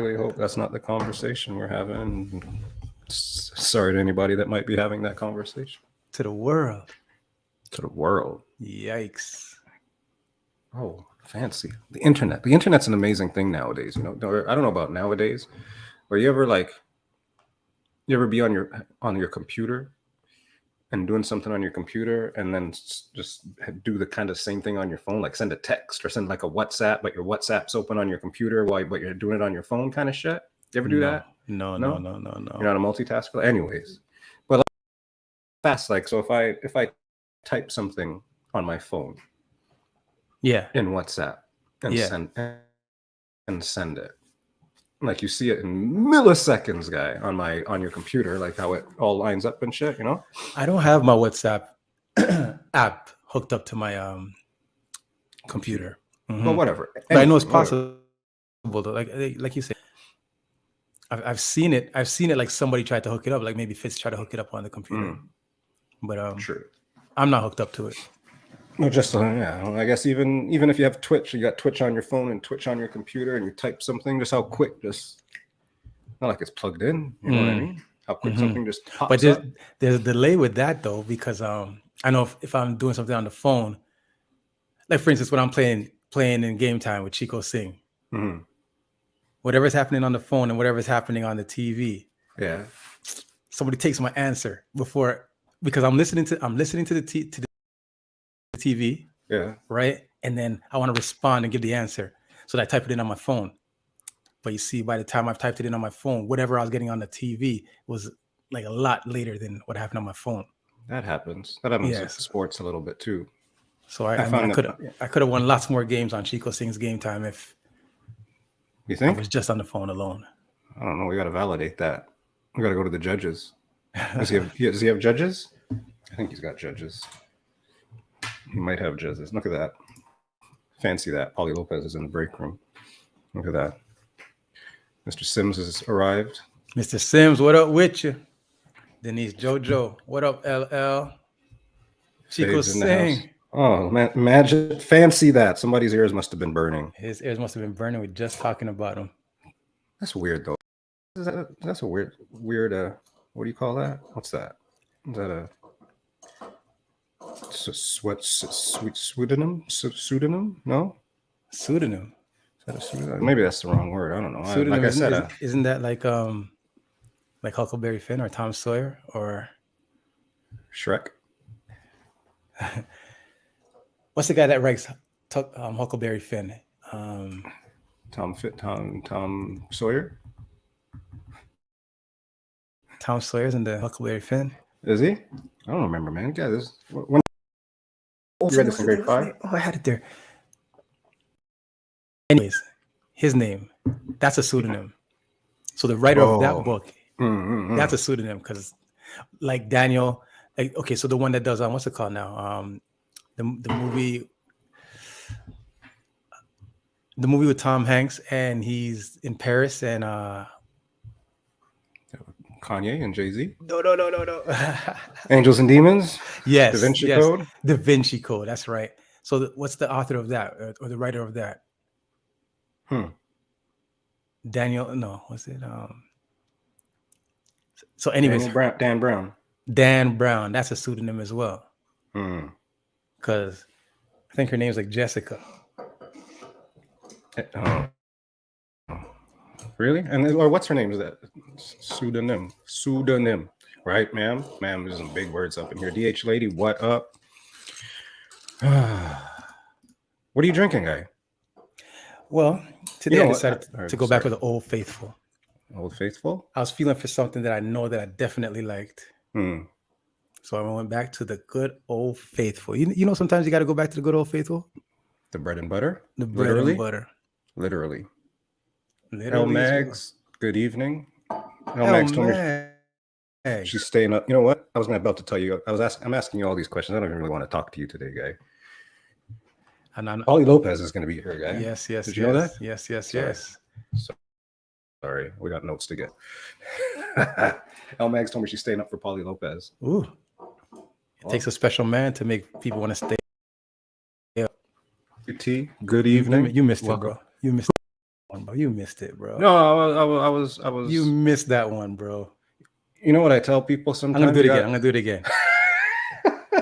really hope that's not the conversation we're having. Sorry to anybody that might be having that conversation. To the world. To the world. Yikes. Oh, fancy. The internet. The internet's an amazing thing nowadays. You know, I don't know about nowadays, but you ever be on your computer and doing something on your computer and then just do the kind of same thing on your phone, like send a text or send like a WhatsApp, but your WhatsApp's open on your computer but you're doing it on your phone kind of shit? You ever do that? No. You're not a multitasker? Anyways. But fast, like, so if I type something on my phone in WhatsApp and send it, like you see it in milliseconds, guy, on your computer, like how it all lines up and shit, you know? I don't have my WhatsApp app hooked up to my computer. Mm-hmm. But whatever. But I know it's possible though. Like you said, I've seen it. I've seen it like somebody tried to hook it up, like maybe Fitz tried to hook it up on the computer. But true. I'm not hooked up to it. No, just I guess even if you have Twitch, you got Twitch on your phone and Twitch on your computer, and you type something, just how quick, just not like it's plugged in. You know what I mean? How quick something just pops up. But there's a delay with that though, because I know if I'm doing something on the phone, like for instance, when I'm playing in game time with Chico Sing, whatever's happening on the phone and whatever's happening on the TV, somebody takes my answer because I'm listening to the TV, right? And then I want to respond and give the answer, so that I type it in on my phone. But you see, by the time I've typed it in on my phone, whatever I was getting on the TV was like a lot later than what happened on my phone. That happens. That happens with sports a little bit too. So I could have won lots more games on Chico Sing's game time if you think I was just on the phone alone. I don't know. We got to validate that. We got to go to the judges. Does he have judges? I think he's got judges. He might have judges. Look at that. Fancy that. Paulie Lopes is in the break room. Look at that. Mr. Sims has arrived. Mr. Sims, what up with you? Denise Jojo, what up, LL? Chico Sing. Oh, man, imagine, fancy that. Somebody's ears must have been burning. His ears must have been burning with just talking about him. That's weird, though. That's a weird, what do you call that? What's that? Is that a pseudonym? Pseudonym? No? Pseudonym. Is that a pseudonym? Maybe that's the wrong word. I don't know. Pseudonym, like I said, isn't that like Huckleberry Finn or Tom Sawyer or Shrek? What's the guy that writes Huckleberry Finn? Tom Sawyer? Tom Sawyer's in the Huckleberry Finn. Is he? I don't remember, man. Yeah, this when you read this in grade 5? Oh, I had it there. Anyways, his name, that's a pseudonym. So the writer of that book, that's a pseudonym, because like Daniel, okay, so the one that does what's it called now? The movie with Tom Hanks, and he's in Paris, and Kanye and Jay-Z? No. Angels and Demons? Yes. Da Vinci Code? Da Vinci Code, that's right. So what's the author of that, or the writer of that? Daniel, no, what's it? So anyways. Dan Brown. Dan Brown, that's a pseudonym as well. Because I think her name's like Jessica. Really? Or what's her name? Is that pseudonym? Pseudonym, right, ma'am? Ma'am, there's some big words up in here. DH lady, what up? What are you drinking, guy? Well, today I decided to go back with the Old Faithful. Old Faithful? I was feeling for something that I know that I definitely liked. So I went back to the good Old Faithful. You know, sometimes you got to go back to the good Old Faithful. The bread and butter? The bread and butter. Literally. El Mags, good evening. El Mags told me she's staying up. You know what? I was about to tell you. I'm asking you all these questions. I don't even really want to talk to you today, guy. And Paulie Lopes is going to be here, guy. Yes. Did you know that? Yes. Sorry, we got notes to get. El Mags told me she's staying up for Paulie Lopes. Ooh. It takes a special man to make people want to stay up. Good evening. You missed it, bro. You missed it. bro. You missed it, bro. No, I was. You missed that one, bro. You know what I tell people sometimes? I'm gonna do it again. I'm gonna do it again.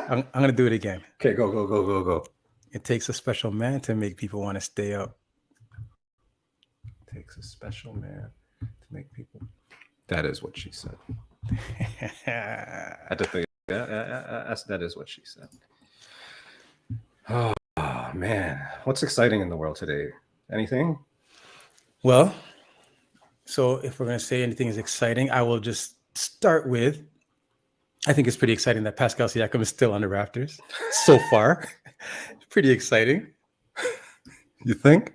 I'm gonna do it again. Okay, go. It takes a special man to make people want to stay up. Takes a special man to make people. That is what she said. I had to think. That is what she said. Oh man, what's exciting in the world today? Anything? Well, so if we're gonna say anything is exciting, I will just start with. I think it's pretty exciting that Pascal Siakam is still on the Raptors so far. Pretty exciting. You think?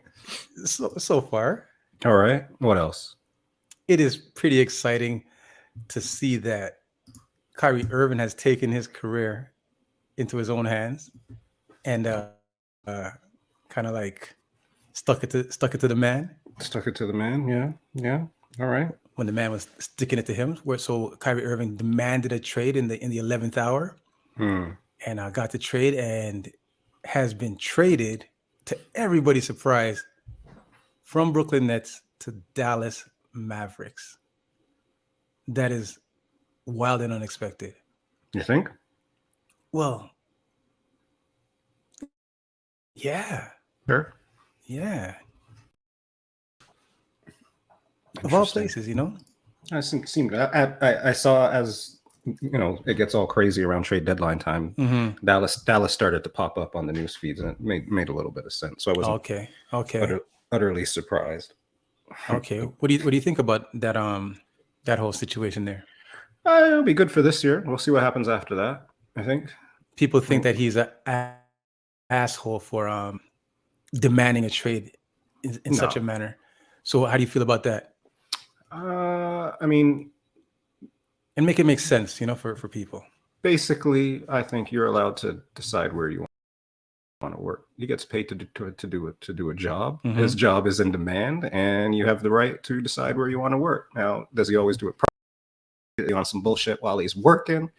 So far. All right. What else? It is pretty exciting to see that Kyrie Irving has taken his career into his own hands and kind of like stuck it to the man. Stuck it to the man. Yeah. All right. When the man was sticking it to him, so Kyrie Irving demanded a trade in the 11th hour, and got the trade and has been traded, to everybody's surprise, from Brooklyn Nets to Dallas Mavericks. That is wild and unexpected. You think? Well, yeah. Sure. Yeah. Of all places, you know? I saw, as you know, it gets all crazy around trade deadline time. Mm-hmm. Dallas started to pop up on the news feeds, and it made a little bit of sense. So I wasn't okay. utterly surprised. Okay. What do you think about that that whole situation there? It'll be good for this year. We'll see what happens after that, I think. People think that he's an asshole for demanding a trade in such a manner. So how do you feel about that? I mean, and make it make sense, you know, for people. Basically, I think you're allowed to decide where you want to work. He gets paid to do a job. Mm-hmm. His job is in demand, and you have the right to decide where you want to work. Now, does he always do it properly on some bullshit while he's working?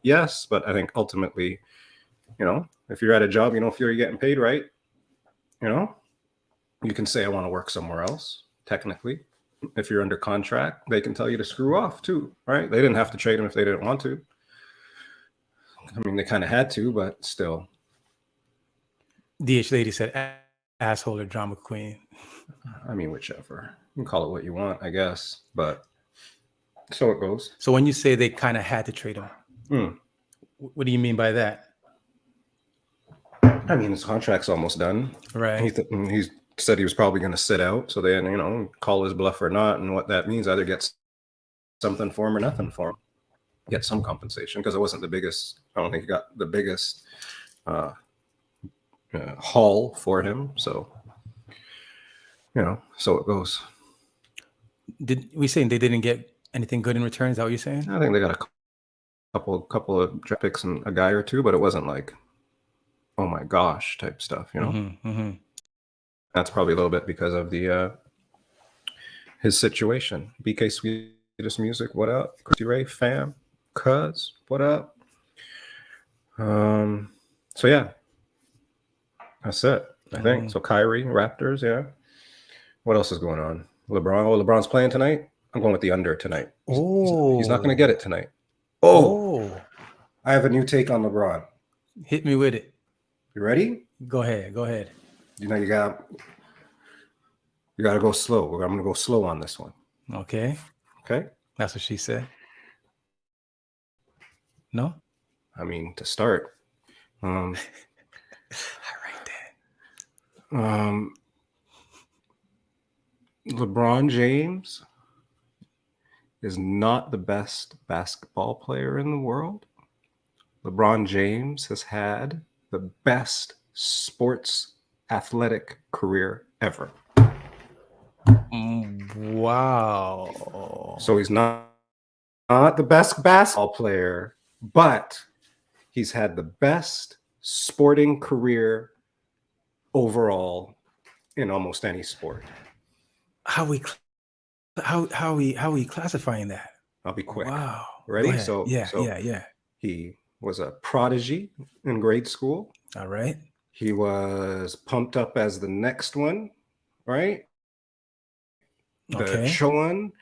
Yes, but I think ultimately, you know, if you're at a job, you don't feel you're getting paid right, you know, you can say I want to work somewhere else. Technically, if you're under contract, they can tell you to screw off too, right? They didn't have to trade him if they didn't want to. I mean, they kind of had to, but still. DH lady said asshole or drama queen. I mean, whichever. You can call it what you want, I guess, but so it goes. So when you say they kind of had to trade him, what do you mean by that? I mean, his contract's almost done. Right. He said he was probably going to sit out. So then, you know, call his bluff or not. And what that means, either get something for him or nothing for him. Get some compensation, because it wasn't the biggest. I don't think he got the biggest haul for him. So, you know, so it goes. Did we saying they didn't get anything good in return? Is that what you're saying? I think they got a couple of draft picks and a guy or two, but it wasn't like, oh my gosh type stuff, you know. Mm-hmm. That's probably a little bit because of the his situation. BK Sweetest Music, what up? Chicchiweh fam, cuz, what up? So yeah, that's it. I think so. Kyrie, Raptors, yeah. What else is going on? LeBron's playing tonight. I'm going with the under tonight. He's not going to get it tonight. Oh, I have a new take on LeBron. Hit me with it. You ready? Go ahead. You know, you got to go slow. I'm going to go slow on this one. Okay. That's what she said. No? I mean, to start. All right then. LeBron James is not the best basketball player in the world. LeBron James has had the best sports athletic career ever. Wow. So he's not the best basketball player, but he's had the best sporting career overall in almost any sport. How we classifying that? I'll be quick. Wow. Ready? Yeah. He was a prodigy in grade school. All right. He was pumped up as the next one, right? the Okay. Chowan.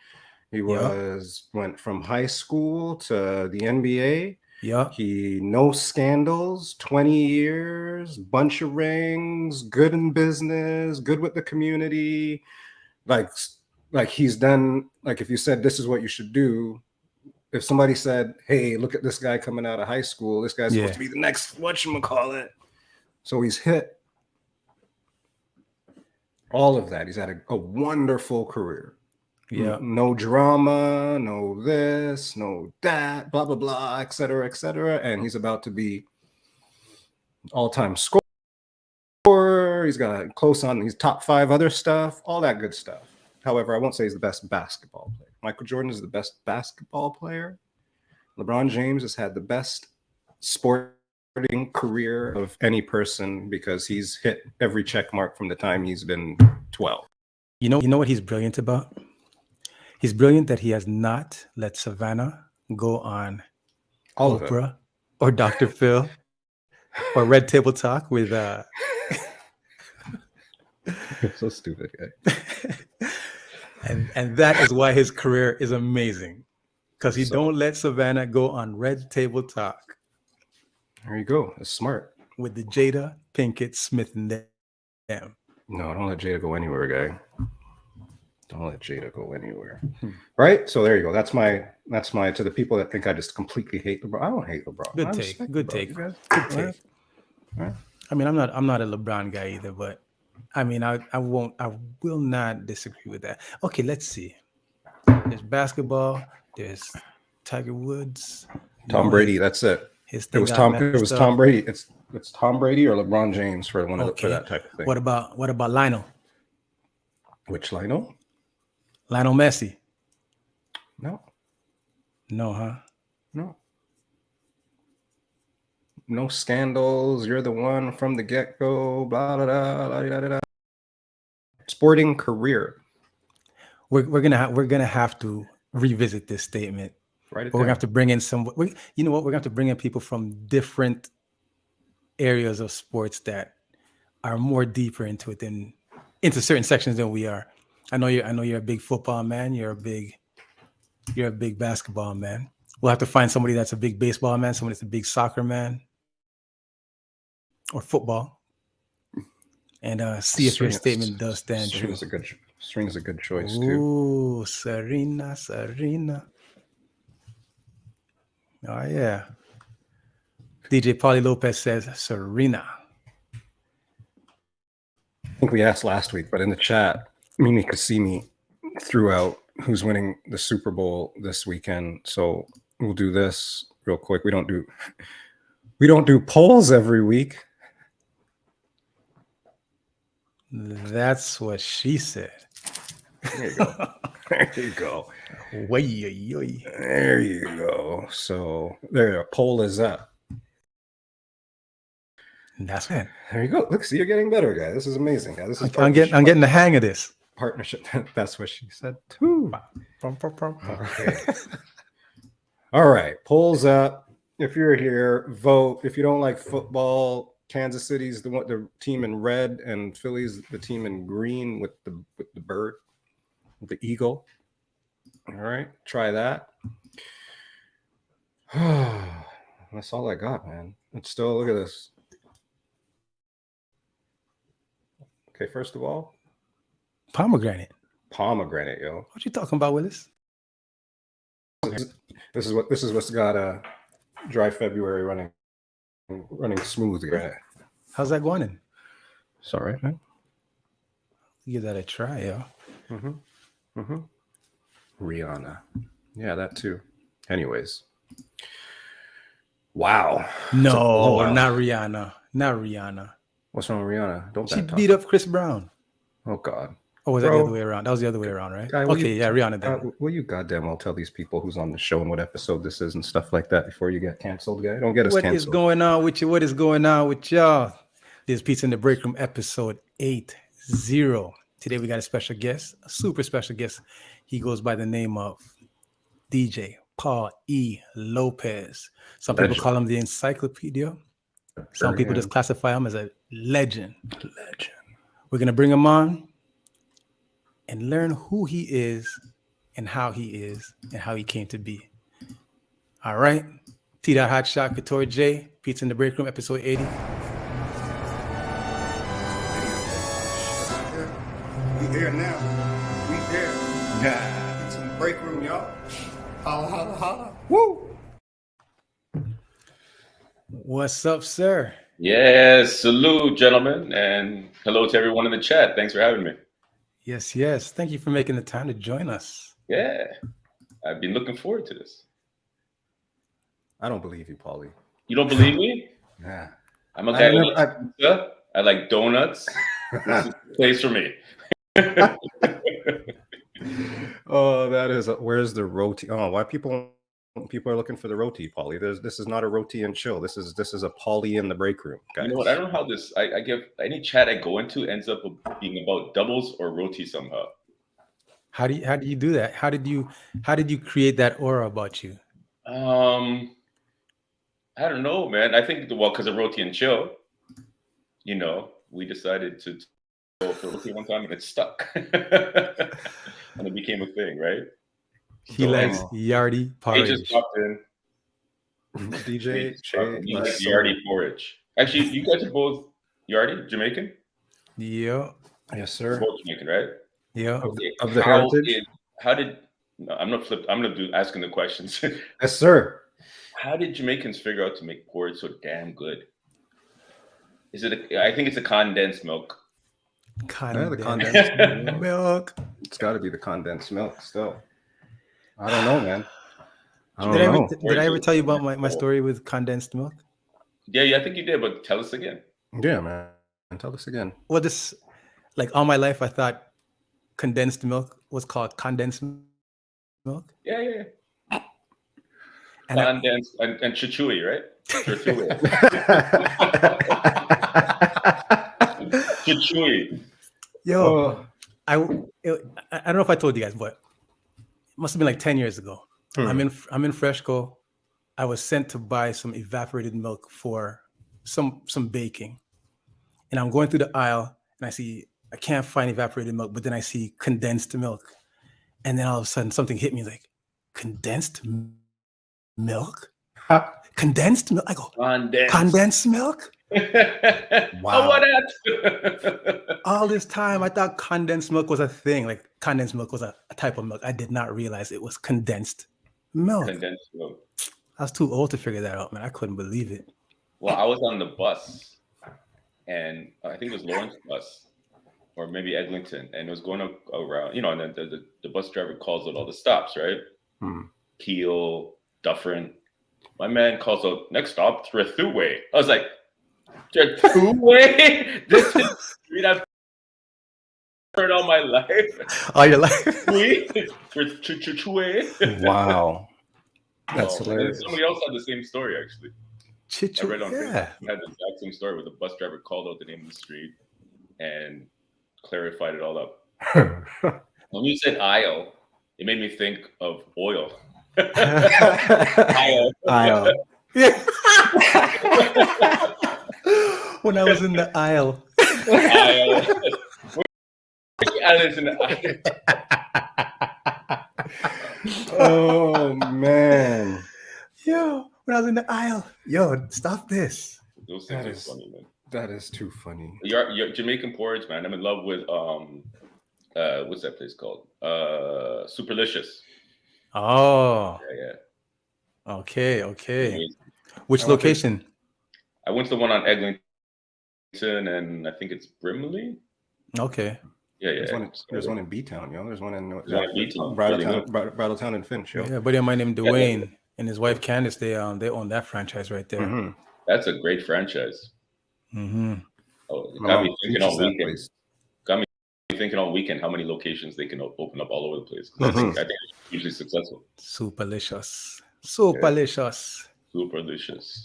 He Yeah. went from high school to the NBA. Yeah. He no scandals, 20 years, bunch of rings, good in business, good with the community. Like he's done, like if you said this is what you should do, if somebody said, hey, look at this guy coming out of high school, this guy's supposed to be the next whatchamacallit. So he's hit all of that. He's had a wonderful career. Yeah. No drama, no this, no that, blah, blah, blah, et cetera, et cetera. And he's about to be all-time scorer. He's got close on, he's top 5 other stuff, all that good stuff. However, I won't say he's the best basketball player. Michael Jordan is the best basketball player. LeBron James has had the best sporting career of any person because he's hit every check mark from the time he's been 12. You know what he's brilliant about? He's brilliant that he has not let Savannah go on All Oprah or Dr. Phil or Red Table Talk with so stupid, guy. and that is why his career is amazing. Because he don't let Savannah go on Red Table Talk. There you go. That's smart. With the Jada Pinkett Smith and them. No, don't let Jada go anywhere, guy. Don't let Jada go anywhere. Right? So there you go. That's my to the people that think I just completely hate LeBron. I don't hate LeBron. Good take. Good take. Good take. Right. I mean, I'm not a LeBron guy either, but I mean, I will not disagree with that. Okay, let's see. There's basketball. There's Tiger Woods. Tom Brady. That's it. It was Tom Brady. It's Tom Brady or LeBron James for for that type of thing. What about Lionel? Which Lionel? Lionel Messi. No. No, huh? No. No scandals. You're the one from the get-go. Blah blah blah blah blah blah. Sporting career. We're gonna have to revisit this statement. Right. We're gonna have to bring in you know what? We're gonna have to bring in people from different areas of sports that are more deeper into it into certain sections than we are. I know you're a big football man. You're a big basketball man. We'll have to find somebody that's a big baseball man, somebody that's a big soccer man, or football, and see if your statement does stand true. String's a good choice too. Ooh, Serena. Oh yeah. DJ Paulie Lopes says Serena. I think we asked last week, but in the chat, Mimi Cassini threw out who's winning the Super Bowl this weekend. So we'll do this real quick. We don't do polls every week. That's what she said. There you go. There you go. There you go. So there, a poll is up. That's it. There you go. Look, see, you're getting better, guy. This is amazing. Guy. This is I'm getting the hang of this partnership. That's what she said too. Okay. All right, polls up. If you're here, vote. If you don't like football, Kansas City's the team in red, and Philly's the team in green with the bird, with the eagle. All right, try that. That's all I got, man. It's still, look at this. Okay, first of all, pomegranate, yo. What you talking about, Willis? This is what's got a dry February running smooth. Yeah. How's that going in? It's all right, man. Give that a try, yo. Rihanna. Yeah, that too. Anyways. Wow. No, not Rihanna. Not Rihanna. What's wrong with Rihanna? She beat up Chris Brown. Oh, God. Oh, was that the other way around? That was the other way around, right? Rihanna then. Will you goddamn well tell these people who's on the show and what episode this is and stuff like that before you get canceled, guy? Don't get us canceled. What is going on with you? What is going on with y'all? This is Pizza in the Break Room, episode 80. Today we got a special guest, a super special guest. He goes by the name of DJ Paul E. Lopes. Some people call him the encyclopedia. Some people just classify him as a legend. We're going to bring him on and learn who he is and how he is and how he came to be. All right. T. Hotshot, Couture J, Pizza in the Break Room, episode 80. We here now. We here. Yeah. Pizza in the Break Room, y'all. Holla, holla, holla. Woo! What's up, sir? Yes, salute, gentlemen, and hello to everyone in the chat. Thanks for having me. Yes, yes. Thank you for making the time to join us. Yeah, I've been looking forward to this. I don't believe you, Paulie. You don't believe me? Yeah. I'm a guy who likes pizza. I like donuts. This is the place for me. Oh, that is. Where's the roti? Oh, why people are looking for the roti, Paulie? This is not a roti and chill. This is a Paulie in the break room, guys. You know what? I don't know how this. I give any chat I go into ends up being about doubles or roti somehow. How do you do that? How did you create that aura about you? I don't know, man. I think because of roti and chill, you know, we decided to go for roti one time and it stuck, and it became a thing, right? He likes Yardie porridge. He just dropped in. DJ Yardie porridge. Actually, you guys are both Yardie, Jamaican? Yeah. Yes, sir. Both Jamaican, right? Yeah. Of the heritage? I'm not flipped. I'm gonna do asking the questions. Yes, sir. How did Jamaicans figure out to make porridge so damn good? Is it? I think it's a condensed milk. The condensed milk. It's got to be the condensed milk. Still, I don't know, man. Did I ever tell you about my story with condensed milk? Yeah, I think you did. But tell us again. Yeah, man. Tell us again. Well, all my life, I thought condensed milk was called condensed milk. Yeah. And condensed and Chicchiweh, right? Chicchiweh. Yo, I don't know if I told you guys, but it must have been like 10 years ago. I'm in Fresco. I was sent to buy some evaporated milk for some baking, and I'm going through the aisle and I can't find evaporated milk, but then I see condensed milk, and then all of a sudden something hit me like, condensed milk? Condensed milk? I go, condensed milk? Wow. All this time I thought condensed milk was a thing, like condensed milk was a type of milk. I did not realize it was condensed milk. Condensed milk. I was too old to figure that out, man. I couldn't believe it. Well, I was on the bus, and I think it was Lawrence bus, or maybe Eglinton, and it was going around, you know, and then the bus driver calls out all the stops, right? Peel, Dufferin. My man calls out, next stop, Chicchiweh. I was like, Chicchiweh? This is the street I've heard all my life. All your life? Chicchiweh. Wow. That's hilarious. Somebody else had the same story, actually. I read on Facebook. Had the exact same story where the bus driver called out the name of the street and clarified it all up. When you said aisle, it made me think of oil. Aisle. When I was in the aisle. Alice in the aisle. Oh man. Yo, when I was in the aisle. Yo, stop this. Those things are funny, man. That is too funny. Your Jamaican porridge, man. I'm in love with what's that place called? Souperlicuous. Oh. Yeah. Okay. Which location? I went to the one on Eglinton, and I think it's Brimley. Okay. Yeah. There's one in B-Town, yo. There's one in B-Town. Brattletown and Finch, yo. Yeah, buddy of mine named Dwayne and his wife Candace, they own that franchise right there. Mm-hmm. That's a great franchise. Mm-hmm. Oh, it got me thinking all weekend. Thinking all weekend how many locations they can open up all over the place. I think it's hugely successful. Superlicious.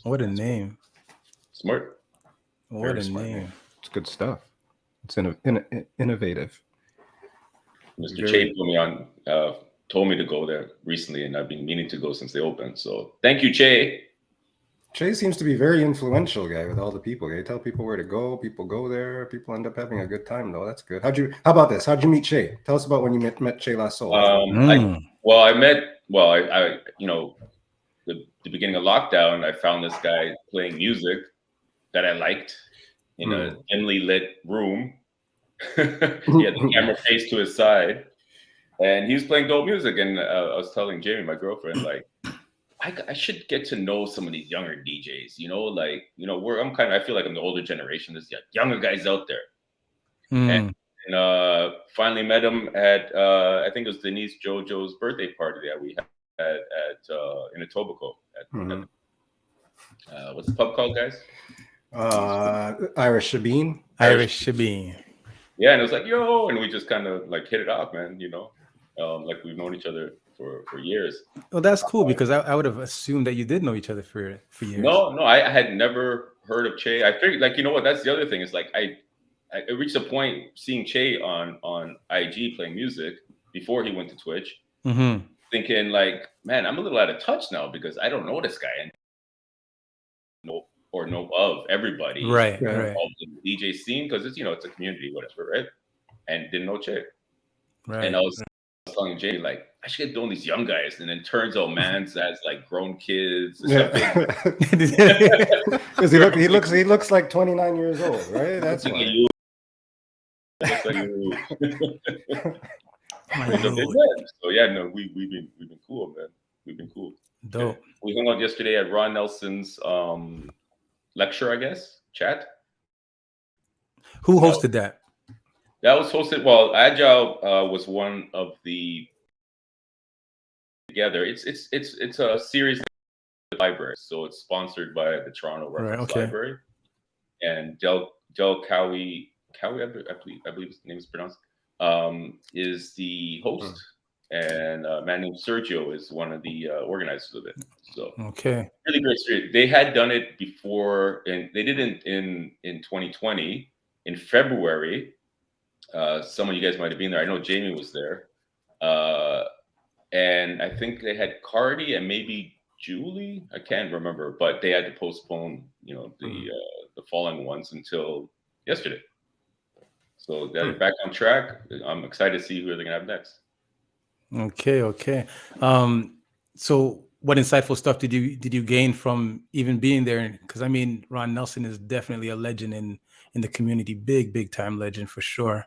What a name. Smart. What a name. It's good stuff. It's innovative. Mr. Che told me to go there recently, and I've been meaning to go since they opened. So thank you, Che. Che seems to be very influential guy with all the people. They tell people where to go. People go there. People end up having a good time though. That's good. How about this? How'd you meet Che? Tell us about when you met Che last soul. I met the beginning of lockdown. I found this guy playing music that I liked in a dimly lit room. He had the camera face to his side, and he was playing dope music. And I was telling Jamie, my girlfriend, like, I should get to know some of these younger DJs. I feel like I'm the older generation. There's younger guys out there. And finally met him at I think it was Denise JoJo's birthday party that we had at in Etobicoke. What's the pub called, guys? Irish Shabine. Yeah, and it was like, yo, and we just kind of like hit it off, man. Like we've known each other for years. Well, that's cool because I would have assumed that you did know each other for years. No, I had never heard of Che. I figured, like, you know what? That's the other thing is like I reached a point seeing Che on IG playing music before he went to Twitch, thinking like, man, I'm a little out of touch now because I don't know this guy and know of everybody, right? All the DJ scene because it's it's a community, whatever, right? And didn't know Che, right? And I was telling Jay like I should get doing these young guys, and then turns out man's has like grown kids. Because he looks like 29 years old, right? That's why. So yeah, no, we've been cool, man. We've been cool. Dope. We hung out yesterday at Ron Nelson's lecture, I guess, chat. Who hosted that? That was hosted. Well, Agile was one of the together. It's a series of libraries, so it's sponsored by the Toronto Reference Library, and Del Cowie, I believe his name is pronounced, is the host, and a man named Sergio is one of the organizers of it. So really great series. They had done it before, and they did it in 2020 in February. Some of you guys might have been there. I know Jamie was there. And I think they had Cardi and maybe Julie. I can't remember, but they had to postpone, the following ones until yesterday. So they're back on track. I'm excited to see who they're gonna have next. Okay. So what insightful stuff did you gain from even being there? Because I mean, Ron Nelson is definitely a legend in the community, big time legend for sure.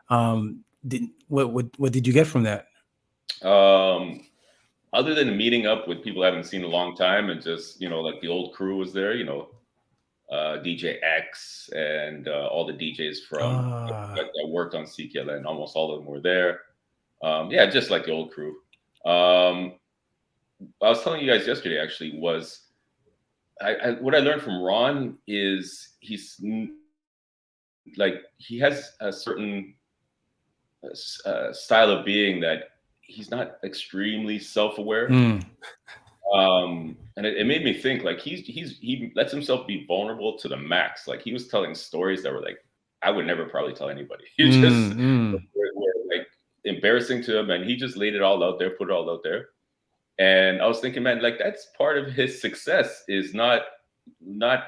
What did you get from that? Other than meeting up with people I haven't seen in a long time, and just like the old crew was there, DJ X and all the DJs from that worked on CKLN, almost all of them were there. Just like the old crew. I was telling you guys yesterday actually was what I learned from Ron is he's like he has a certain style of being that he's not extremely self-aware. And it made me think like he lets himself be vulnerable to the max. Like he was telling stories that were like I would never probably tell anybody. He just were like embarrassing to him, and he just laid it all out there, put it all out there. And I was thinking, man, like that's part of his success is not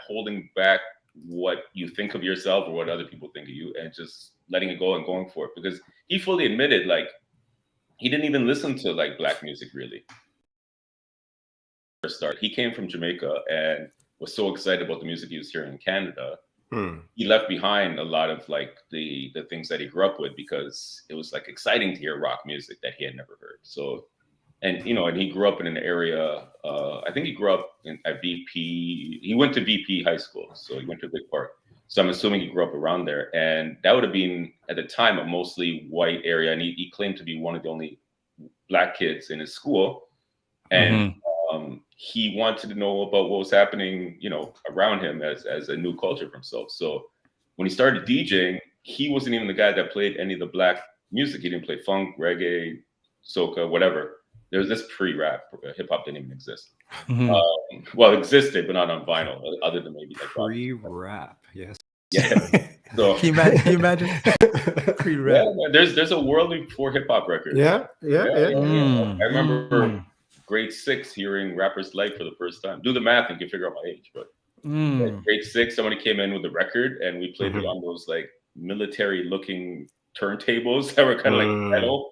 holding back what you think of yourself or what other people think of you, and just letting it go and going for it. Because he fully admitted like he didn't even listen to like black music really. He came from Jamaica and was so excited about the music he was hearing in Canada. He left behind a lot of like the things that he grew up with because it was like exciting to hear rock music that he had never heard. So, and he grew up in an area. I think he grew up at VP. He went to VP High School, so he went to a big park. So I'm assuming he grew up around there, and that would have been at the time a mostly white area. And he claimed to be one of the only black kids in his school, and he wanted to know about what was happening, around him as a new culture for himself. So when he started DJing, he wasn't even the guy that played any of the black music. He didn't play funk, reggae, soca, whatever. There was this pre-rap. Hip hop didn't even exist. Well, it existed, but not on vinyl, other than maybe like pre-rap. Yes. Yeah. So can you imagine pre-rap? Yeah, there's a world before hip hop records. Yeah. I remember grade 6 hearing Rapper's Life for the first time. Do the math and you can figure out my age. But grade 6, somebody came in with the record and we played it on those like military-looking turntables that were kind of like metal.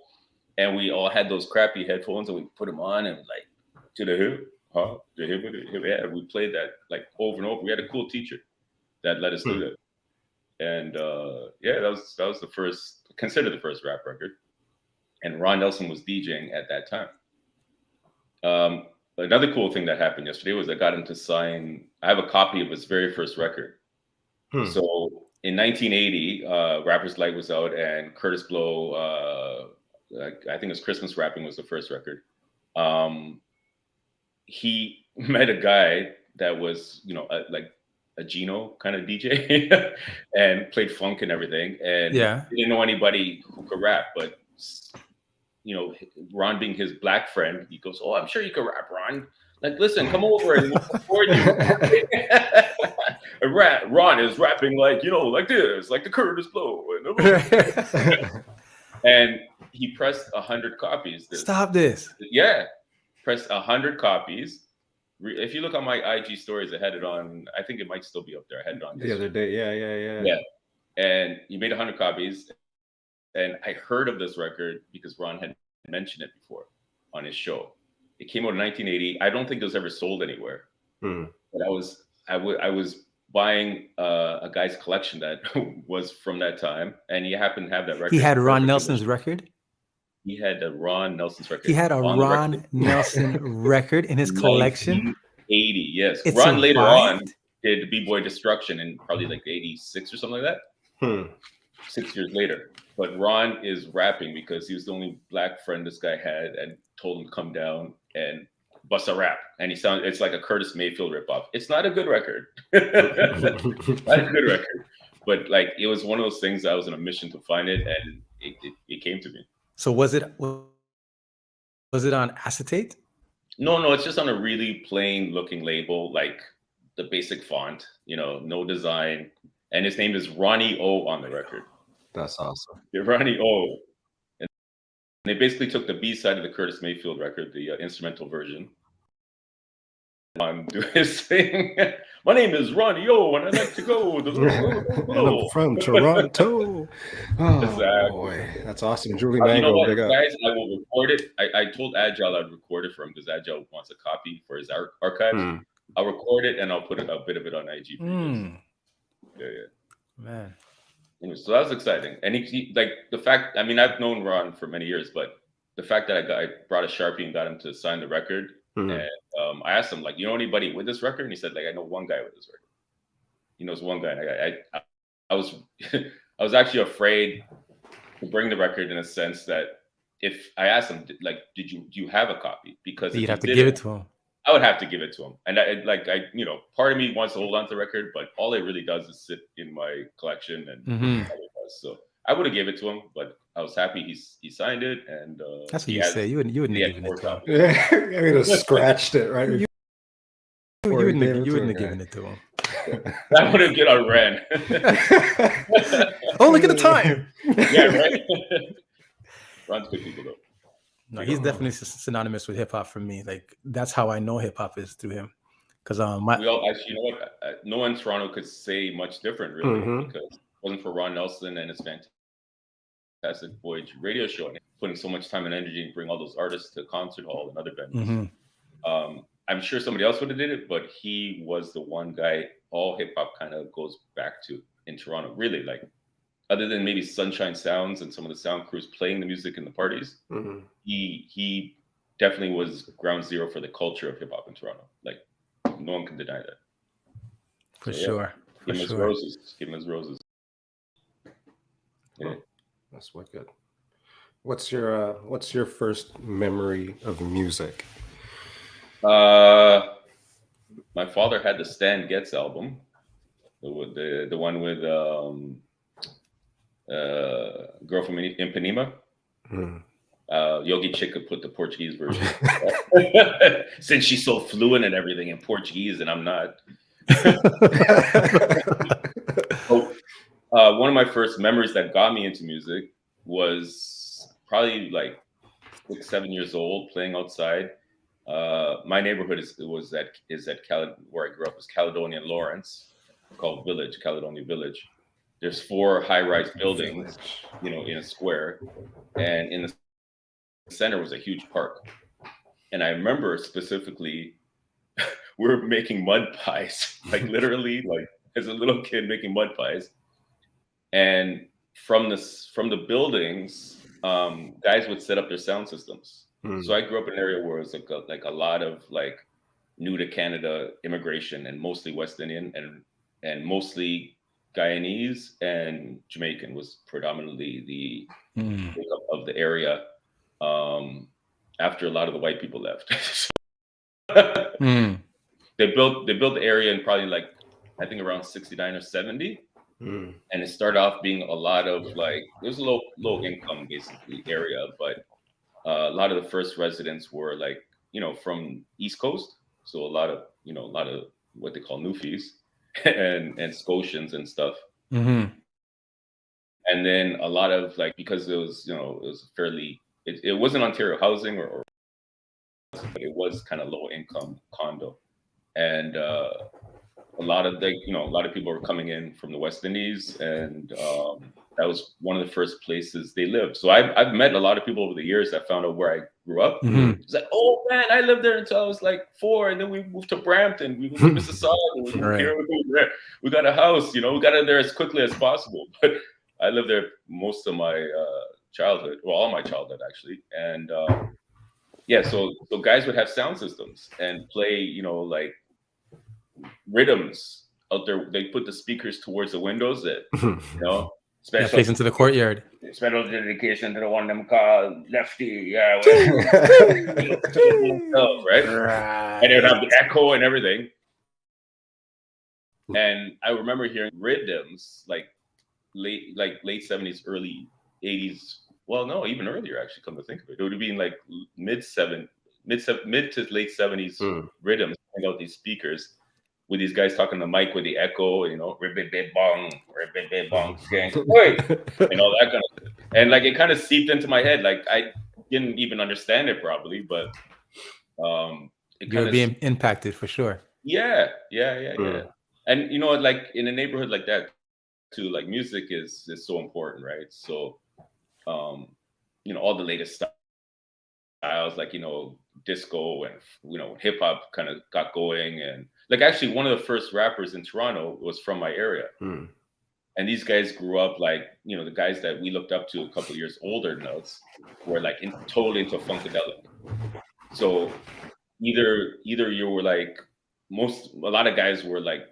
And we all had those crappy headphones and we put them on and like, to the hip, huh? The hip, yeah. We played that like over and over. We had a cool teacher that let us do that. And yeah, that was the first, considered the first rap record. And Ron Nelson was DJing at that time. Another cool thing that happened yesterday was I got him to sign, I have a copy of his very first record. So in 1980, Rapper's Light was out and Curtis Blow, I think it was Christmas Rapping was the first record. He met a guy that was, you know, like a Gino kind of DJ and played funk and everything. And didn't know anybody who could rap, but you know, Ron being his black friend, he goes, "Oh, I'm sure you can rap, Ron. Like, listen, come over and we'll record you." Ron is rapping like, you know, like this, like the Curtis Blow. And he pressed 100 copies. Stop this. Yeah. Pressed 100 copies. If you look on my IG stories, I had it on, I think it might still be up there. I had it on the other day. Yeah. And he made 100 copies. And I heard of this record because Ron had mentioned it before on his show. It came out in 1980. I don't think it was ever sold anywhere. But I was buying a guy's collection that was from that time, and he happened to have that record. He had Ron Nelson's record. He had a Ron Nelson's record. He had a Ron Nelson record in his collection. 1980, yes. Ron later on did B-Boy Destruction in probably like 86 or something like that. 6 years later. But Ron is rapping because he was the only black friend this guy had and told him to come down and bust a rap. And it's like a Curtis Mayfield ripoff. It's not a good record. Not a good record. But like, it was one of those things I was on a mission to find it, and it came to me. So was it on acetate? No, it's just on a really plain looking label, like the basic font, you know, no design. And his name is Ronnie O on the record. That's awesome. Ronnie O. And they basically took the B side of the Curtis Mayfield record, the instrumental version. Do his thing. My name is Ronnie O, and I like to go. And I'm from Toronto. Oh, exactly. Boy, that's awesome. Julie Mango, you know what, big up. Guys, I will record it. I told Agile I'd record it for him because Agile wants a copy for his archives. I'll record it and I'll put a bit of it on IG. Yeah. Man. Anyway, so that was exciting. And he like the fact, I mean, I've known Ron for many years, but the fact that I brought a Sharpie and got him to sign the record. And I asked him, like, you know anybody with this record? And he said, like, I know one guy with this record. He knows one guy. And I was I was actually afraid to bring the record in a sense that if I asked him, like, do you have a copy? Because you'd have to give it to him. I would have to give it to him. And I you know, part of me wants to hold on to the record, but all it really does is sit in my collection and so I would have gave it to him, but I was happy he signed it, and that's what you say. You wouldn't have given it to him. Yeah, I would have scratched it right. You wouldn't have given it to him. That would have get on ran. Oh, look at the time. Yeah, right. Ron's good people though. No, he's definitely synonymous with hip hop for me. Like, that's how I know hip hop is through him. Because we all actually, you know what? No one in Toronto could say much different, really, because it wasn't for Ron Nelson and his fantastic Voyage radio show and putting so much time and energy to bring all those artists to concert hall and other venues. I'm sure somebody else would have did it, but he was the one guy all hip hop kind of goes back to in Toronto. Really, like, other than maybe Sunshine Sounds and some of the sound crews playing the music in the parties, he definitely was ground zero for the culture of hip hop in Toronto. Like, no one can deny that. For sure. Give him his roses. Give him his roses. Yeah. That's wicked. What's your first memory of music? My father had the Stan Getz album, the one with Girl from Ipanema. Yogi Chica put the Portuguese version. Since she's so fluent and everything in Portuguese, and I'm not. One of my first memories that got me into music was probably like 6, 7 years old, playing outside. My neighborhood is where I grew up is Caledonia and Lawrence, called Caledonia Village. There's 4 high-rise buildings, in a square, and in the center was a huge park. And I remember specifically, we were making mud pies, like literally, like as a little kid making mud pies. And from the buildings, guys would set up their sound systems. So I grew up in an area where it was like a lot of like new to Canada immigration, and mostly West Indian and mostly Guyanese and Jamaican was predominantly the makeup of the area. After a lot of the white people left, they built the area in probably like I think around 69 or 70. And it started off being a lot of like it was a low income basically area, but a lot of the first residents were like from East Coast, so a lot of what they call Newfies and Scotians and stuff. And then a lot of like because it was fairly it wasn't Ontario housing or but it was kind of low income condo, and a lot of people were coming in from the West Indies, and that was one of the first places they lived. So I've met a lot of people over the years that found out where I grew up. It's like, oh man, I lived there until I was like 4, and then we moved to Brampton, we moved to Mississauga, we moved here, we moved there. We got a house, we got in there as quickly as possible. But I lived there most of my childhood, well, all my childhood actually, and yeah, so guys would have sound systems and play, like rhythms out there. They put the speakers towards the windows that special facing to the courtyard. Special dedication to the one them called Lefty, right? And it would have the echo and everything. And I remember hearing rhythms like late 70s, early 80s. Well, no, even earlier actually. Come to think of it, it would have been like mid to late 70s rhythms coming out these speakers with these guys talking to the mic with the echo, ribbit bong, skank, that kind of, and like it kind of seeped into my head. Like I didn't even understand it probably, but it you're being impacted for sure. Yeah. And like in a neighborhood like that too, like music is so important, right? So all the latest styles like disco and hip hop kind of got going, and like actually one of the first rappers in Toronto was from my area. And these guys grew up like the guys that we looked up to a couple of years older than us were like totally into funkadelic. So either you were like a lot of guys were like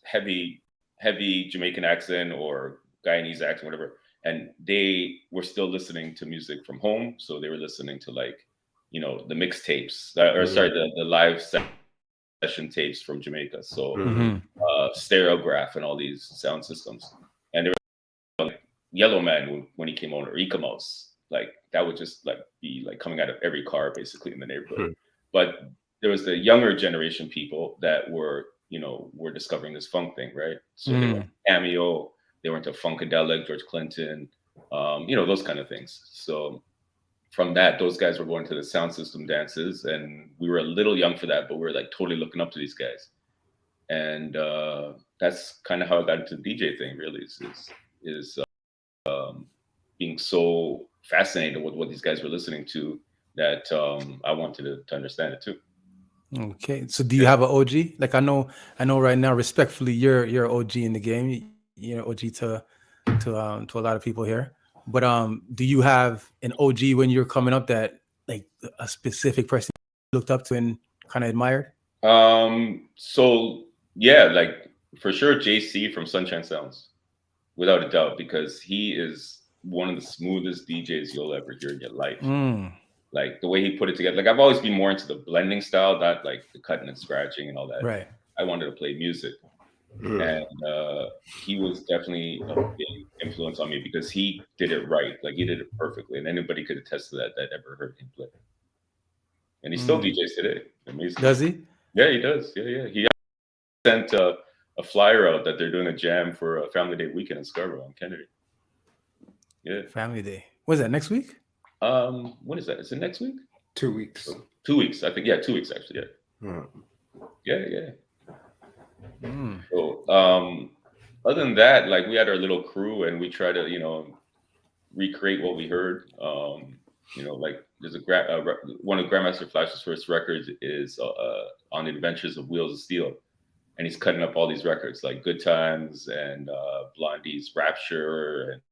heavy Jamaican accent or Guyanese accent, whatever, and they were still listening to music from home, so they were listening to like the mixtapes the live session tapes from Jamaica, so Stereograph and all these sound systems. And there was like Yellow Man when he came on, or Ecamos, like that would just like be like coming out of every car basically in the neighborhood. But there was the younger generation people that were discovering this funk thing, right? So they went Cameo, they were into Funkadelic, George Clinton, those kind of things. So from that, those guys were going to the sound system dances, and we were a little young for that, but we were like totally looking up to these guys. And that's kind of how I got into the DJ thing, really, is being so fascinated with what these guys were listening to that I wanted to understand it too. Okay, so do you have an OG? Like I know right now, respectfully, you're OG in the game. You're OG to a lot of people here. But do you have an OG when you're coming up that like a specific person you looked up to and kind of admired? So yeah, like for sure JC from Sunshine Sounds, without a doubt, because he is one of the smoothest DJs you'll ever hear in your life. Like the way he put it together. Like I've always been more into the blending style, not like the cutting and scratching and all that. Right. I wanted to play music. And he was definitely a big influence on me because he did it right. Like he did it perfectly, and anybody could attest to that ever heard him play. And he still DJs today. Amazing. Does he? Yeah, he does. Yeah. He sent a flyer out that they're doing a jam for a Family Day weekend in Scarborough on Kennedy. Yeah. Family Day. When's that? Next week? When is that? Is it next week? 2 weeks. 2 weeks, I think. Yeah, 2 weeks actually. Yeah. Yeah. So, other than that, like we had our little crew, and we try to, recreate what we heard. Like there's one of Grandmaster Flash's first records is on the Adventures of Wheels of Steel, and he's cutting up all these records like Good Times and Blondie's Rapture and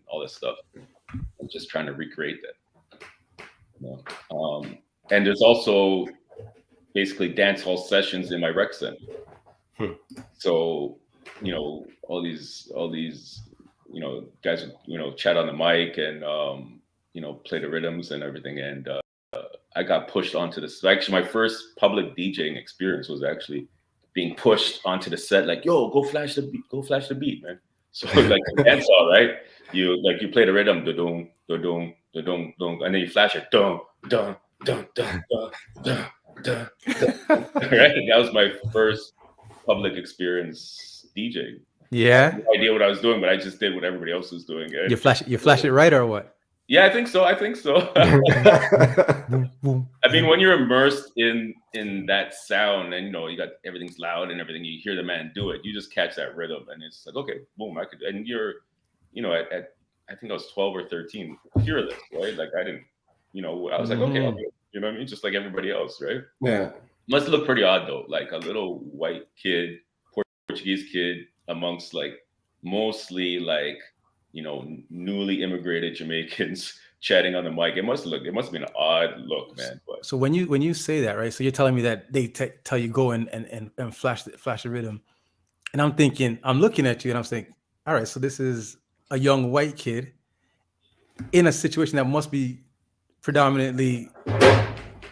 all this stuff. I'm just trying to recreate that. And there's also basically dance hall sessions in my rec center. So, all these, guys, chat on the mic and, play the rhythms and everything. And I got pushed onto this. Actually, my first public DJing experience was actually being pushed onto the set, like, yo, go flash the beat, man. So like the dance hall, right? You play the rhythm, da-dum, da-dum, da-dum, dum, and then you flash it, dum, dum, dum, dum, dum, dum, dum, dum. Right? That was my first public experience DJing. Yeah. I had no idea what I was doing, but I just did what everybody else was doing. You flash it right or what? Yeah, I think so. I mean, when you're immersed in that sound, and you got everything's loud and everything, you hear the man do it. You just catch that rhythm, and it's like, okay, boom, I could. And you're, at I think I was 12 or 13, fearless, right? Like I didn't, I was like, okay, I'll do it. You know what I mean? Just like everybody else, right? Yeah. Must look pretty odd though, like a little white kid, Portuguese kid amongst like mostly like newly immigrated Jamaicans chatting on the mic. It must have been an odd look, man. But so when you say that, right? So you're telling me that they tell you go and flash the rhythm, and I'm looking at you and I'm saying, all right, so this is a young white kid in a situation that must be predominantly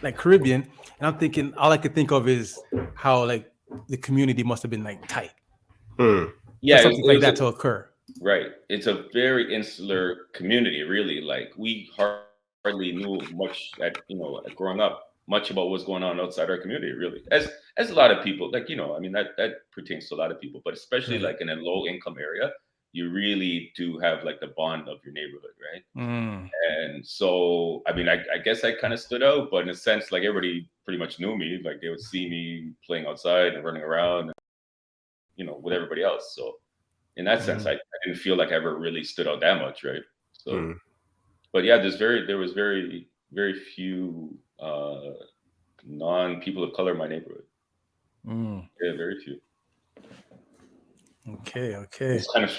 like Caribbean, and I'm thinking all I could think of is how like the community must have been like tight. Yeah, something like that to occur. Right. It's a very insular community, really. Like we hardly knew much growing up, much about what's going on outside our community, really. As a lot of people, like, I mean, that pertains to a lot of people, but especially like in a low income area, you really do have like the bond of your neighborhood, right? And so, I mean, I guess I kind of stood out, but in a sense, like everybody pretty much knew me. Like they would see me playing outside and running around, and, with everybody else. So in that sense, I didn't feel like I ever really stood out that much, right? So, but yeah, there was very, very few non-people of color in my neighborhood. Yeah, very few. Okay. It's kind of,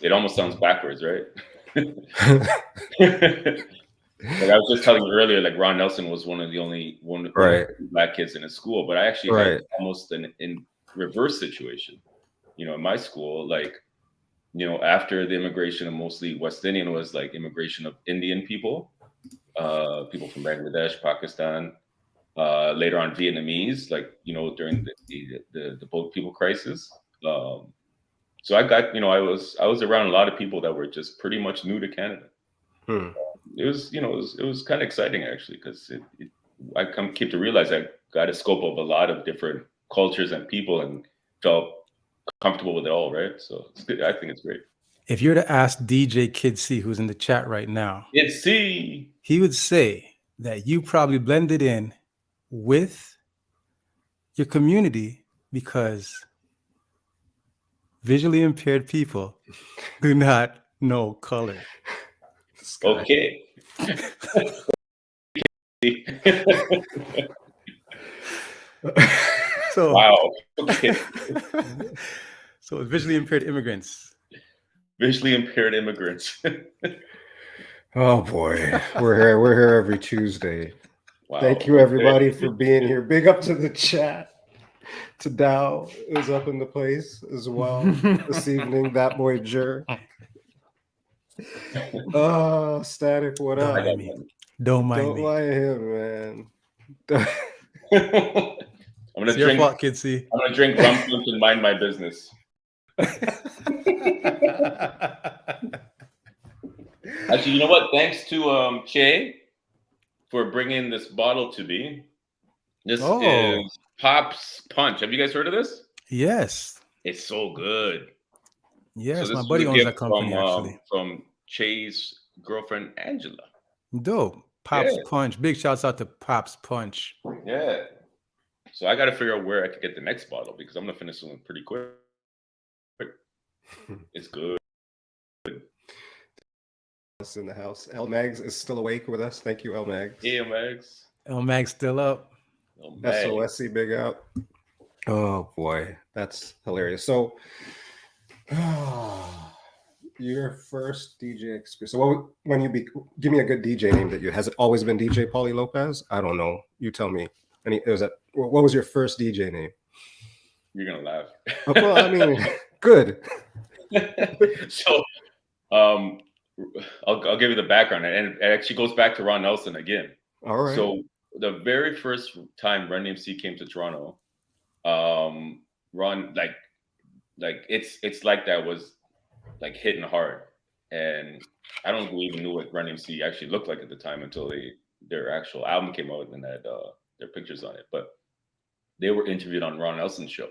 it almost sounds backwards, right? Like I was just telling you earlier, like Ron Nelson was one of the Black kids in his school, but I actually had almost an in reverse situation. In my school, like, after the immigration of mostly West Indian was like immigration of Indian people, people from Bangladesh, Pakistan, later on Vietnamese, like, during the boat people crisis. So I got, I was around a lot of people that were just pretty much new to Canada. It was, it was kind of exciting actually, because I came to realize I got a scope of a lot of different cultures and people and felt comfortable with it all, right? So it's good. I think it's great. If you were to ask DJ Kid C, who's in the chat right now, he would say that you probably blended in with your community because visually impaired people do not know color. Okay. So wow. Okay. So visually impaired immigrants. Visually impaired immigrants. Oh boy, we're here every Tuesday. Wow. Thank you everybody for being here. Big up to the chat. To Dow is up in the place as well this evening. That boy Jer. Static, what up? Don't mind me. Don't lie to him, man. I'm gonna drink. Fault, Kid C. I'm gonna drink rum punch and mind my business. Actually, you know what? Thanks to Che for bringing this bottle to me. This is Pop's Punch. Have you guys heard of this? Yes. It's so good. Yes, so my buddy owns that company actually. From Che's girlfriend Angela. Dope. Pops Punch. Big shouts out to Pops Punch. Yeah. So I got to figure out where I could get the next bottle because I'm gonna finish this one pretty quick. It's good. Us in the house. L Mags is still awake with us. Thank you, L Mags. Yeah, Mags. L Mag's still up. SOSC big out. Oh boy, that's hilarious. So, your first DJ experience. So, give me a good DJ name that you has it always been DJ Paulie Lopez? I don't know. You tell me. What was your first DJ name? You're gonna laugh. Well, I mean, good. So, I'll give you the background, and it actually goes back to Ron Nelson again. All right. So the very first time Run DMC came to Toronto, Ron like it's like that was like hitting hard, and I don't even know what Run DMC actually looked like at the time until their actual album came out and had their pictures on it. But they were interviewed on Ron Nelson's show.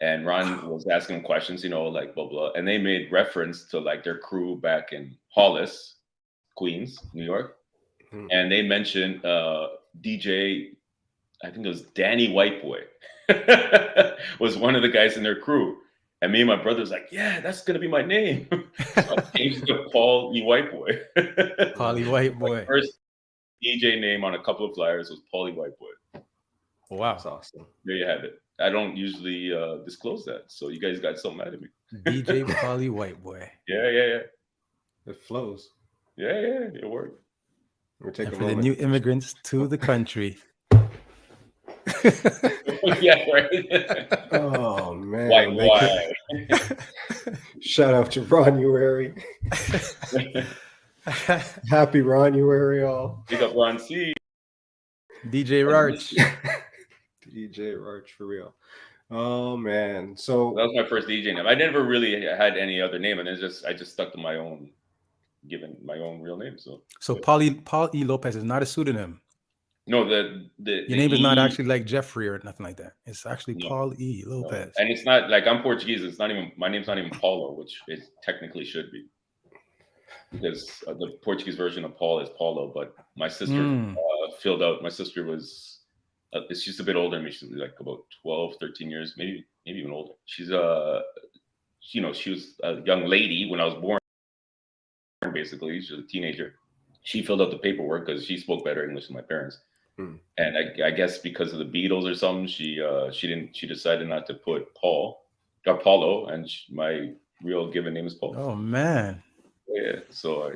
And Ron was asking questions, like blah, blah. And they made reference to like their crew back in Hollis, Queens, New York. Mm-hmm. And they mentioned DJ, I think it was Danny Whiteboy, was one of the guys in their crew. And me and my brother was like, yeah, that's going to be my name. So I changed to Paul E. Whiteboy. Paul E. Whiteboy. My first DJ name on a couple of flyers was Paul E. Whiteboy. Wow. That's awesome. There you have it. I don't usually disclose that, so you guys got so mad at me. DJ Paulie Whiteboy. Yeah. It flows. Yeah, it worked. We're taking for the new immigrants to the country. Yeah, right. Oh man! Why? Shout out to Ronuary. Happy Ronuary, all. Pick up Ron C. DJ Rarch. DJ Rarch for real. Oh man! So that was my first DJ name. I never really had any other name, and I just stuck to my own, given my own real name. So Paul E. Lopez is not a pseudonym. No, your name is not actually like Jeffrey or nothing like that. It's actually Paul E. Lopez. No. And it's not like I'm Portuguese. It's not even my name's not even Paulo, which it technically should be, because the Portuguese version of Paul is Paulo. But my sister filled out. My sister was. She's a bit older than me. She's like about 12, 13 years, maybe even older. She's she was a young lady when I was born. Basically, she was a teenager. She filled out the paperwork because she spoke better English than my parents. And I guess because of the Beatles or something, she decided not to put Paulo, and my real given name is Paul. Oh man. Yeah. So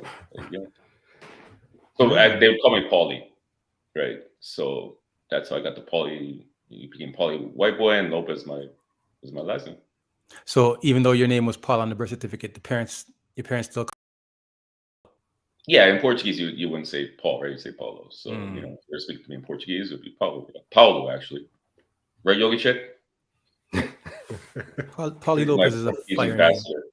So they would call me Paulie, right? So that's how I got the Paulie. You became Paulie Whiteboy, and Lopez was my last name. So even though your name was Paul on the birth certificate, your parents still. Yeah, in Portuguese you wouldn't say Paul, right? You say Paulo. So if you're speaking to me in Portuguese, it would be Paulo actually. Right, Yogi Chick? Paulie Lopez is a fire ambassador.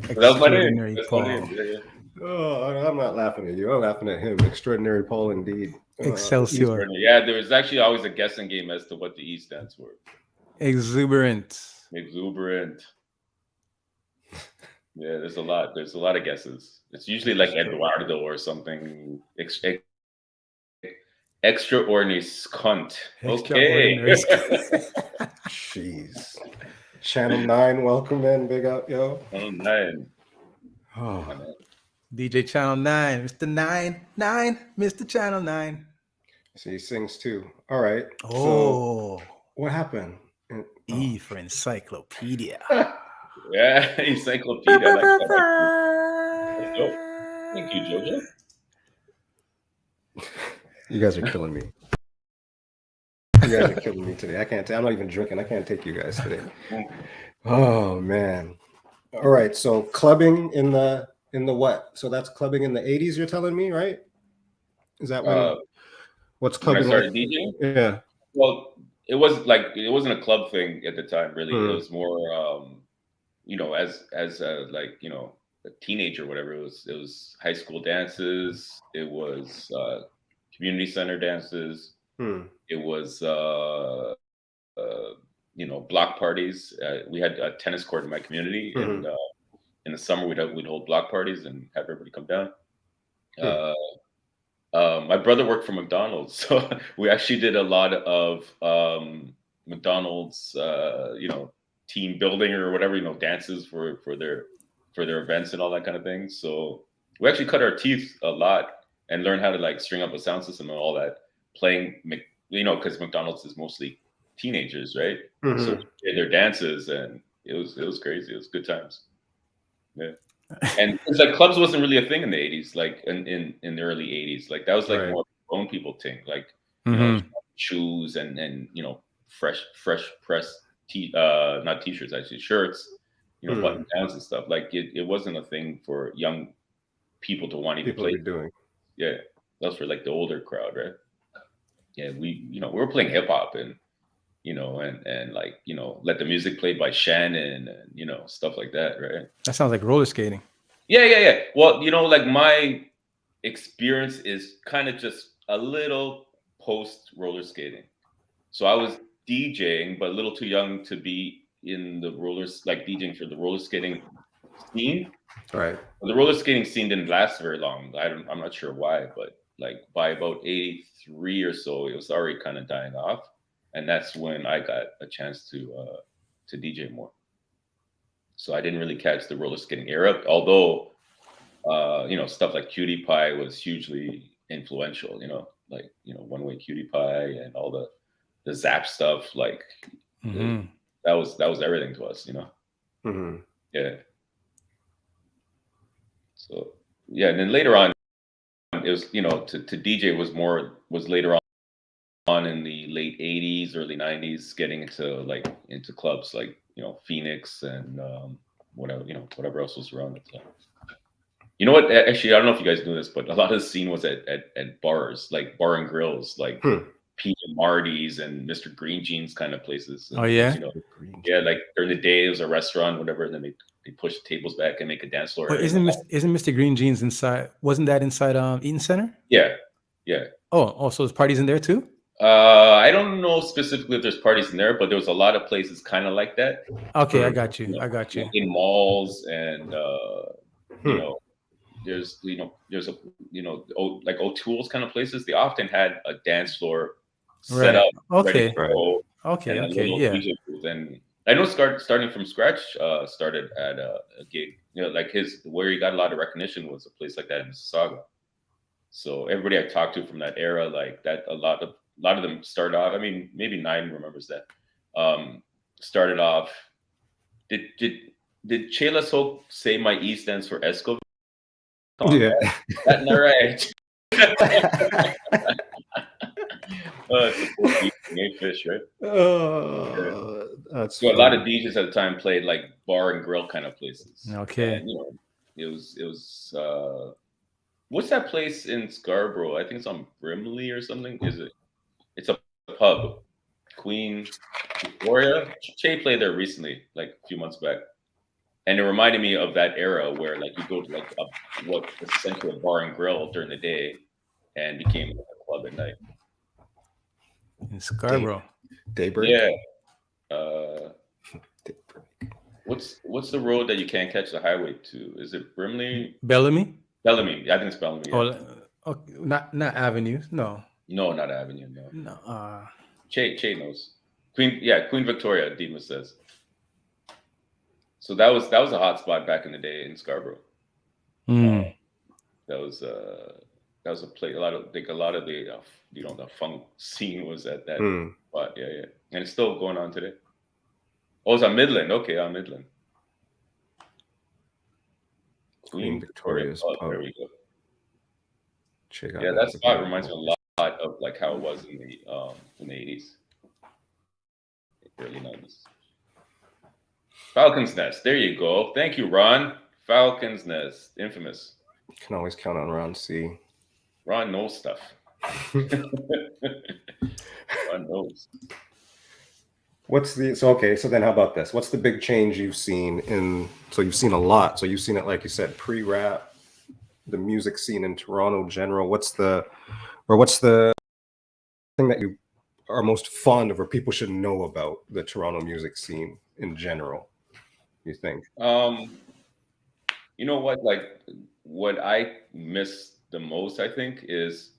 That was my name. That's my name. Yeah. Oh, I'm not laughing at you. I'm laughing at him. Extraordinary Paul, indeed. Excelsior. Yeah, there was actually always a guessing game as to what the E stands for. Exuberant. Yeah, there's a lot of guesses. It's usually like Eduardo or something. Extraordinary cunt. Okay. Jeez. Channel 9, welcome in. Big up, yo. Channel 9. Oh. DJ Channel 9. Mr. 9. Mr. Channel 9. So he sings too. All right. Oh. So what happened? E for encyclopedia. Yeah, encyclopedia. I like that. Thank you, Jojo. You guys are killing me. You guys are killing me today. I'm not even drinking. I can't take you guys today. Oh man. All right. So clubbing in the what? So that's clubbing in the 80s, you're telling me, right? Is that when what's clubbing? When I started DJing? Yeah. Well, it wasn't a club thing at the time, really. It was more as a teenager, whatever. It was high school dances, it was community center dances. It was block parties. We had a tennis court in my community, and in the summer we'd hold block parties and have everybody come down. My brother worked for McDonald's, so we actually did a lot of McDonald's, team building or whatever, dances for their events and all that kind of thing. So we actually cut our teeth a lot and learned how to like string up a sound system and all that, playing, because McDonald's is mostly teenagers, right? So we did their dances, and it was crazy. It was good times. Yeah. And it's like clubs wasn't really a thing in the 80s, like in the early 80s. Like that was like more grown people thing, like shoes and fresh press not t-shirts, actually shirts, button downs and stuff. Like it wasn't a thing for young people to want to even play. Doing. Yeah, that was for like the older crowd, right? Yeah, we were playing hip hop and and like let the music play by Shannon and stuff like that, right? That sounds like roller skating. Yeah. Well, like my experience is kind of just a little post roller skating. So I was DJing, but a little too young to be in the DJing for the roller skating scene. Right. The roller skating scene didn't last very long. I'm not sure why, but like by about 83 or so, it was already kind of dying off. And that's when I got a chance to DJ more. So I didn't really catch the roller skating era, although stuff like Cutie Pie was hugely influential. One Way Cutie Pie and all the Zap stuff. Like that was everything to us. Yeah. So yeah, and then later on, it was to DJ was later on in the late 80s, early 90s, getting into clubs like Phoenix and whatever else was around at the time. You know what? Actually, I don't know if you guys knew this, but a lot of the scene was at bars, like bar and grills, like Pete and Marty's and Mr. Green Jeans kind of places. And, oh yeah. Yeah, like during the day it was a restaurant, whatever, and then they push the tables back and make a dance floor. But isn't Mr. Green Jeans inside? Wasn't that inside Eaton Center? Yeah. Oh, so there's parties in there too? I don't know specifically if there's parties in there, but there was a lot of places kind of like that. Okay, I got you. In malls and there's like O'Toole's kind of places. They often had a dance floor set up. Okay. Okay. Yeah. And I know starting from scratch started at a gig. Like where he got a lot of recognition was a place like that in Mississauga. So everybody I talked to from that era, like that, a lot of them started off. I mean, maybe Nine remembers that. Started off. Did Chela Sok say my E stands for Esco? Yeah, that's not right. It's a fish, right? That's so a lot of DJs at the time played like bar and grill kind of places. Okay. And, it was what's that place in Scarborough? I think it's on Brimley or something. Is it? It's a pub. Queen Victoria. Che played there recently, like a few months back. And it reminded me of that era where like you go to like what was essentially a bar and grill during the day and became like a club at night. In Scarborough. Daybreak. Yeah. What's the road that you can't catch the highway to? Is it Brimley? Bellamy? Bellamy. I think it's Bellamy. Yeah. Oh, not Avenue. No. No, not Avenue. No. Che knows. Queen Victoria, Dima says. So that was a hot spot back in the day in Scarborough. That was a place. A lot of the the funk scene was at that spot. Yeah, and it's still going on today. Oh, it's on Midland. Okay, on Midland. Queen Victoria's pub. There we go. Yeah, that spot reminds me a lot of like how it was in the 80s, early 90s. Falcon's Nest. There you go. Thank you, Ron. Falcon's Nest. Infamous. You can always count on Ron C. Ron knows stuff. Ron knows. So then how about this? What's the big change you've seen so you've seen a lot. So you've seen it, like you said, pre-rap, the music scene in Toronto general. What's the thing that you are most fond of, or people should know about the Toronto music scene in general, you think? You know what? Like, what I miss the most, I think, is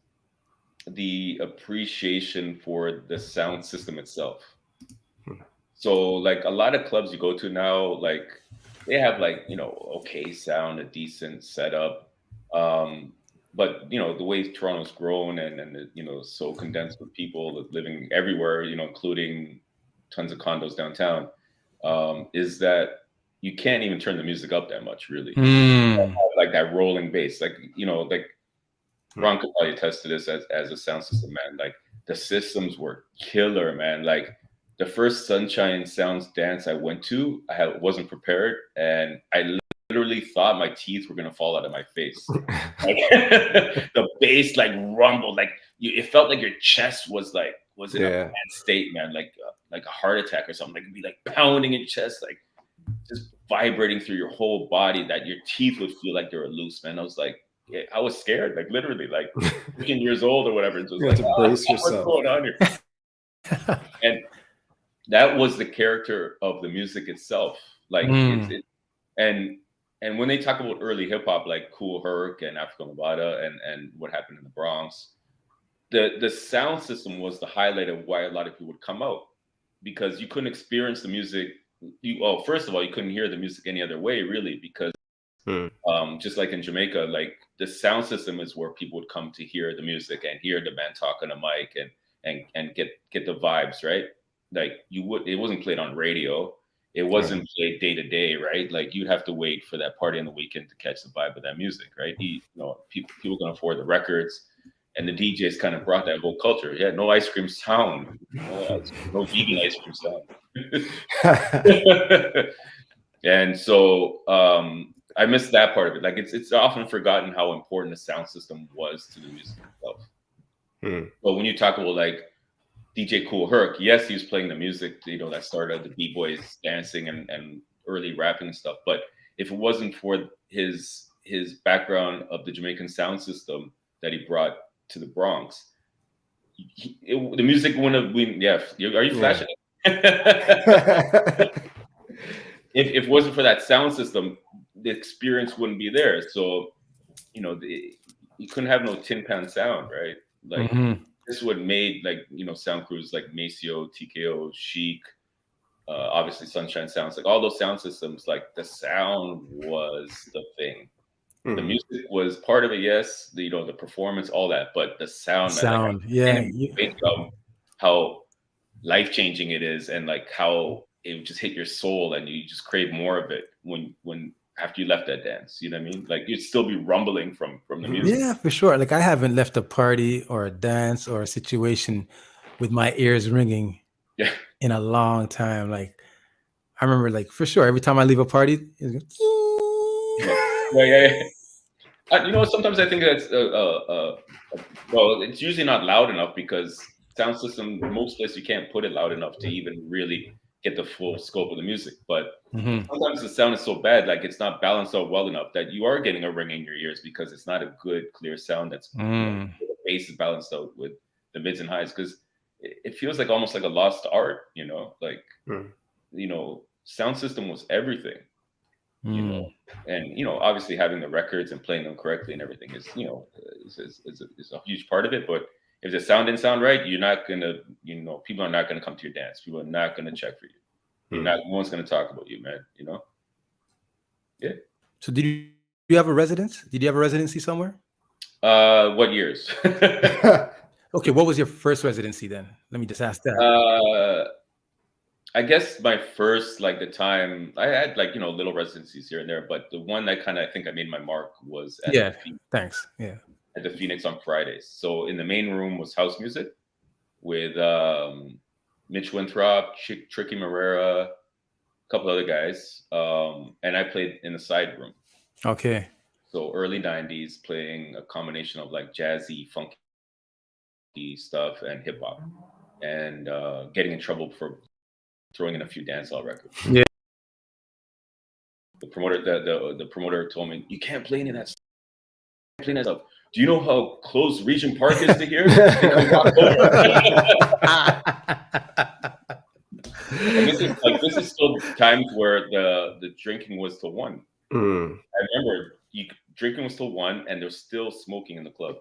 the appreciation for the sound system itself. So, like, a lot of clubs you go to now, like, they have, like, okay sound, a decent setup. But the way Toronto's grown, and so condensed with people living everywhere, including tons of condos downtown, is that you can't even turn the music up that much, really. Like that rolling bass, like Ron could probably attest to this as a sound system man. Like, the systems were killer, man. Like, the first Sunshine Sounds dance I went to, wasn't prepared, and I literally thought my teeth were gonna fall out of my face. Like, the bass like rumbled, like it felt like your chest was in a bad state, man. Like a heart attack or something. Like, it'd be like pounding in your chest, like just vibrating through your whole body. That your teeth would feel like they were loose, man. I was like, I was scared, like literally, like 15 years old or whatever. Just like, brace yourself. What's going on here? And that was the character of the music itself. Like, and when they talk about early hip hop, like Kool Herc and Afrika Bambaataa and what happened in the Bronx, the sound system was the highlight of why a lot of people would come out, because you couldn't experience the music. First of all, you couldn't hear the music any other way, really, because just like in Jamaica, like the sound system is where people would come to hear the music and hear the band talk on a mic and get the vibes, right? Like, it wasn't played on radio. It wasn't played day to day, right? Like, you'd have to wait for that party on the weekend to catch the vibe of that music, right? People can afford the records, and the DJs kind of brought that whole culture. Yeah, no ice cream sound, no vegan ice cream sound. And so I missed that part of it. Like, it's often forgotten how important the sound system was to the music itself. But when you talk about like DJ Kool Herc, yes, he was playing the music, that started the B-boys dancing and early rapping and stuff. But if it wasn't for his background of the Jamaican sound system that he brought to the Bronx, the music wouldn't have been. Yeah, are you flashing? If it wasn't for that sound system, the experience wouldn't be there. So, you couldn't have no tin pan sound, right? Like, this is what made, like, sound crews like Maceo, TKO, Chic, obviously Sunshine Sounds, like all those sound systems, like the sound was the thing. The music was part of it, yes, the performance, all that, but the sound, how life-changing it is, and like how it would just hit your soul and you just crave more of it when after you left that dance. You know what I mean? Like, you'd still be rumbling from the music. Yeah, for sure. Like, I haven't left a party or a dance or a situation with my ears ringing in a long time. Like, I remember, like, for sure, every time I leave a party, Sometimes I think that's well, it's usually not loud enough, because sound system, most places you can't put it loud enough to even really get the full scope of the music. But sometimes the sound is so bad, like it's not balanced out well enough, that you are getting a ring in your ears, because it's not a good, clear sound that's the bass is balanced out with the mids and highs, because it feels like almost like a lost art, like sound system was everything. And obviously having the records and playing them correctly and everything is is a huge part of it. But if the sound didn't sound right, you're not gonna, people are not gonna come to your dance. People are not gonna check for you. No one's gonna talk about you, man. Yeah. So did you have a residence? Did you have a residency somewhere? What years? Okay, what was your first residency then? Let me just ask that. I guess my first, like, the time I had, like, little residencies here and there, but the one that I think I made my mark was at the Phoenix, thanks. Yeah. At the Phoenix on Fridays. So in the main room was house music with Mitch Winthrop, Tricky Marrera, a couple other guys, and I played in the side room. Okay. So early 90s, playing a combination of like jazzy, funky stuff and hip hop, and getting in trouble for throwing in a few dancehall records. Yeah. The promoter told me, you can't play any of that stuff. do you know how close Regent Park is to here? They can walk over. And this is still times where the drinking was till 1. I remember drinking was till 1, and there's still smoking in the club.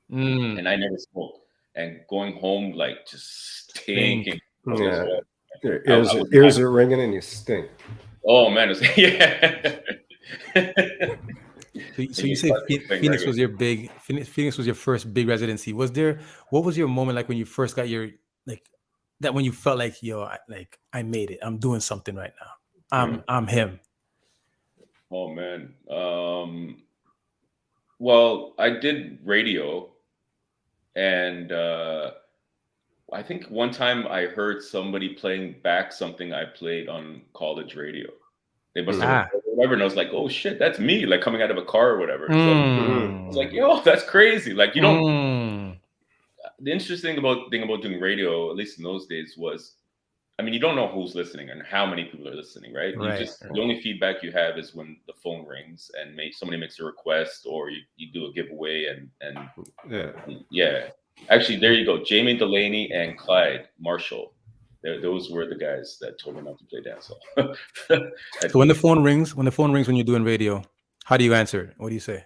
And I never smoked. And going home like just stinking. Yeah. Your ears are ringing and you stink. Oh man, yeah. So you say Phoenix was your Phoenix was your first big residency. What was your moment like when you first got your that when you felt like, yo, I made it. I'm doing something right now. I'm him. Oh man. Well, I did radio, and I think one time I heard somebody playing back something I played on college radio. They must have whatever, and I was like, "Oh shit, that's me!" Like coming out of a car or whatever. So I was like, "Yo, that's crazy!" Like you don't. The interesting thing about doing radio, at least in those days, was, I mean, you don't know who's listening and how many people are listening, right? The only feedback you have is when the phone rings and somebody makes a request, or you do a giveaway, and yeah. Actually, there you go. Jamie Delaney and Clyde Marshall. Those were the guys that told me not to play dancehall. So when the phone rings when you're doing radio, how do you answer it? What do you say?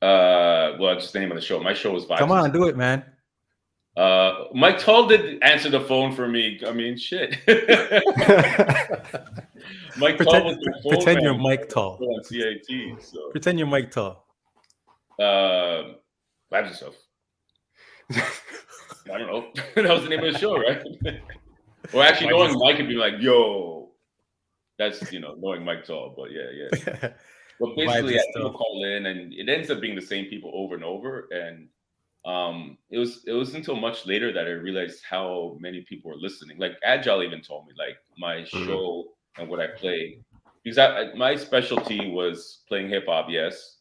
Well, just the name of the show. My show was Vibes. Come on, do it, man. Mike Tull did answer the phone for me. I mean, shit. Mike Tull was the phone pretend man you're Mike Tull on CIT. So pretend you're Mike Tull. Vibes and stuff. I don't know. That was the name of the show, right? Well, actually, knowing Mike would be like, "Yo, that's knowing Mike Tull." But yeah. But basically, people call in, and it ends up being the same people over and over. And it was until much later that I realized how many people were listening. Like Agile even told me, like my show and what I play, because my specialty was playing hip hop, yes,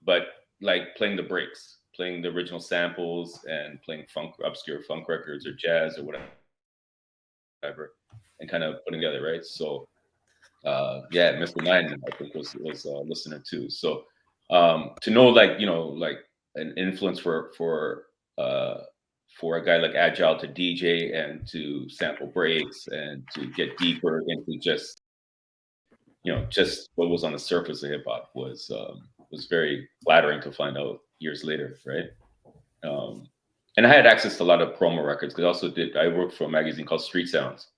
but like playing the breaks, playing the original samples, and playing obscure funk records or jazz or whatever, and kind of putting together, right? So yeah, Mr. Nine I think was a listener too. So to know like an influence for a guy like Agile to DJ and to sample breaks and to get deeper into just what was on the surface of hip hop was very flattering to find out years later, right? And I had access to a lot of promo records because I worked for a magazine called Street Sounds.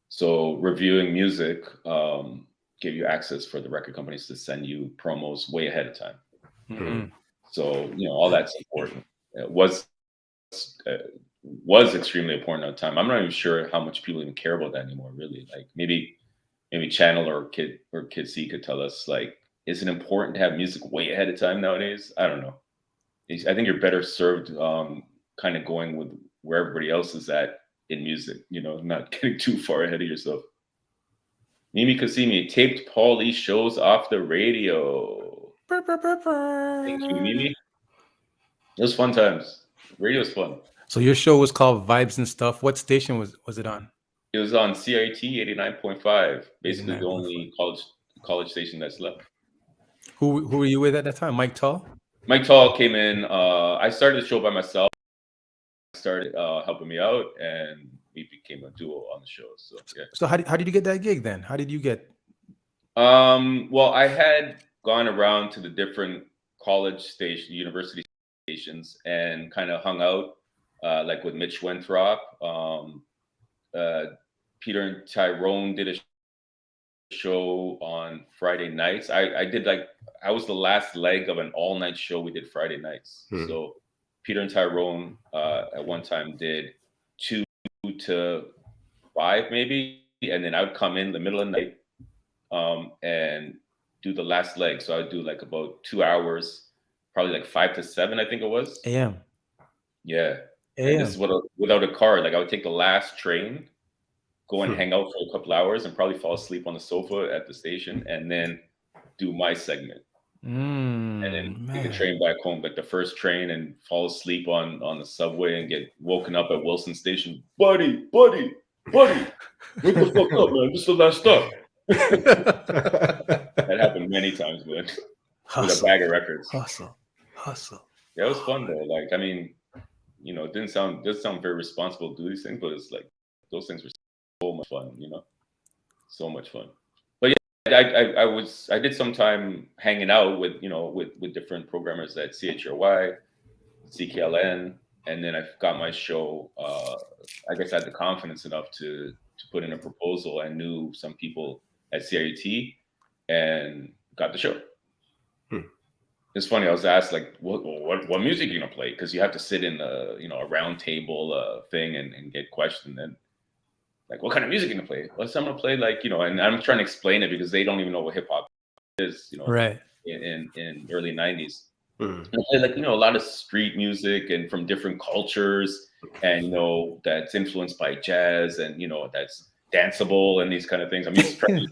So reviewing music gave you access for the record companies to send you promos way ahead of time. So all that's important. It was extremely important at the time. I'm not even sure how much people even care about that anymore. Really, like maybe Channel or Kid C could tell us, like, is it important to have music way ahead of time nowadays? I don't know. I think you're better served kind of going with where everybody else is at in music, not getting too far ahead of yourself. Mimi Kasimi taped Paulie's shows off the radio. Thank you, Mimi. It was fun times. Radio was fun. So your show was called Vibes and Stuff. What station was it on? It was on CIT 89.5. Basically, the only college station that's left. Who were you with at that time? Mike Tull? Mike Tull came in. I started the show by myself. Started helping me out, and we became a duo on the show. So yeah. So how did you get that gig then? How did you get? Well, I had gone around to the different university stations, and kind of hung out, like with Mitch Wenthrop. Peter and Tyrone did a show on Friday nights. I was the last leg of an all-night show we did Friday nights. So Peter and Tyrone at one time did 2 to 5 maybe, and then I would come in the middle of the night and do the last leg. So I would do like about 2 hours, probably like 5 to 7, I think it was. AM. Yeah. And this is without a car. Like I would take the last train, go and hang out for a couple hours, and probably fall asleep on the sofa at the station, and then do my segment. And then take the train back home, like the first train, and fall asleep on the subway and get woken up at Wilson Station. Buddy, wake the fuck up, man. This is the last stop. That happened many times, man. With a bag of records. Hustle. Yeah, it was fun though. Like, I mean, you know, it doesn't sound very responsible to do these things, but it's like those things were so much fun, you know, so much fun. But yeah, I did some time hanging out with, you know, with different programmers at CHRY, CKLN, and then I got my show. I guess I had the confidence enough to put in a proposal. I knew some people at CIUT and got the show. It's funny. I was asked like, what music are you gonna play? Because you have to sit in a, you know, a round table thing and get questioned. And like, what kind of music are you gonna play? Well, so I'm gonna play like, you know, and I'm trying to explain it because they don't even know what hip hop is, you know, right in early '90s. I play like, you know, a lot of street music and from different cultures, and you know, that's influenced by jazz, and you know, that's danceable and these kind of things. I'm used to trying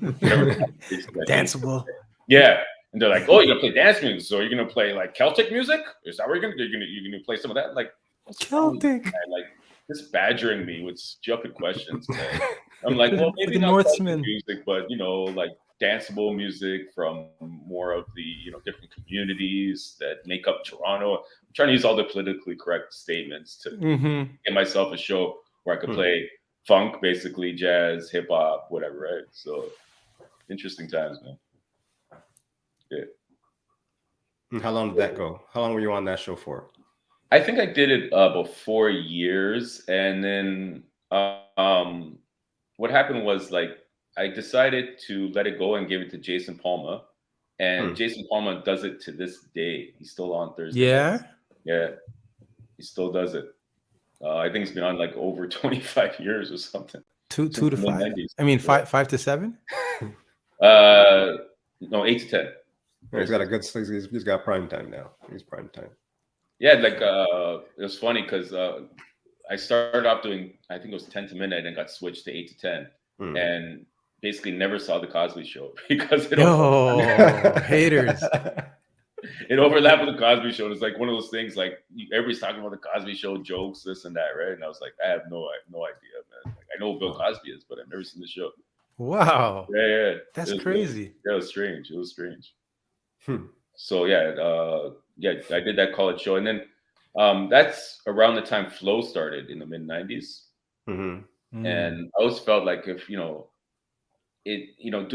danceable. Yeah. And they're like, oh, you're gonna play dance music, so you're gonna play like Celtic music? Is that what you're gonna play some of that? Like, what's Celtic? like just badgering me with stupid questions. Man. I'm like, well, maybe the not Norseman music, but you know, like danceable music from more of the, you know, different communities that make up Toronto. I'm trying to use all the politically correct statements to get myself a show where I could play funk, basically jazz, hip hop, whatever, right? So interesting times, man. Yeah. And how long did that go? How long were you on that show for? I think I did it about 4 years, and then what happened was like I decided to let it go and give it to Jason Palma, and Jason Palma does it to this day. He's still on Thursday. Yeah, yeah, he still does it. I think it's been on like over 25 years or something. 2 to 5. 90s. I mean, 5 to 7. No, 8 to 10. He's got a good. He's got prime time now. He's prime time. Yeah, like it was funny because I started off doing, I think it was 10 to midnight, and got switched to 8 to 10, and basically never saw the Cosby Show because it haters. It overlapped with the Cosby Show. It's like one of those things like everybody's talking about the Cosby Show jokes, this and that, right? And I was like, I have no idea, man. Like, I know who Bill Cosby is, but I've never seen the show. Wow. Yeah. That's crazy. That was strange. It was strange. So yeah, I did that college show, and then that's around the time Flow started in the mid '90s, and I always felt like if doing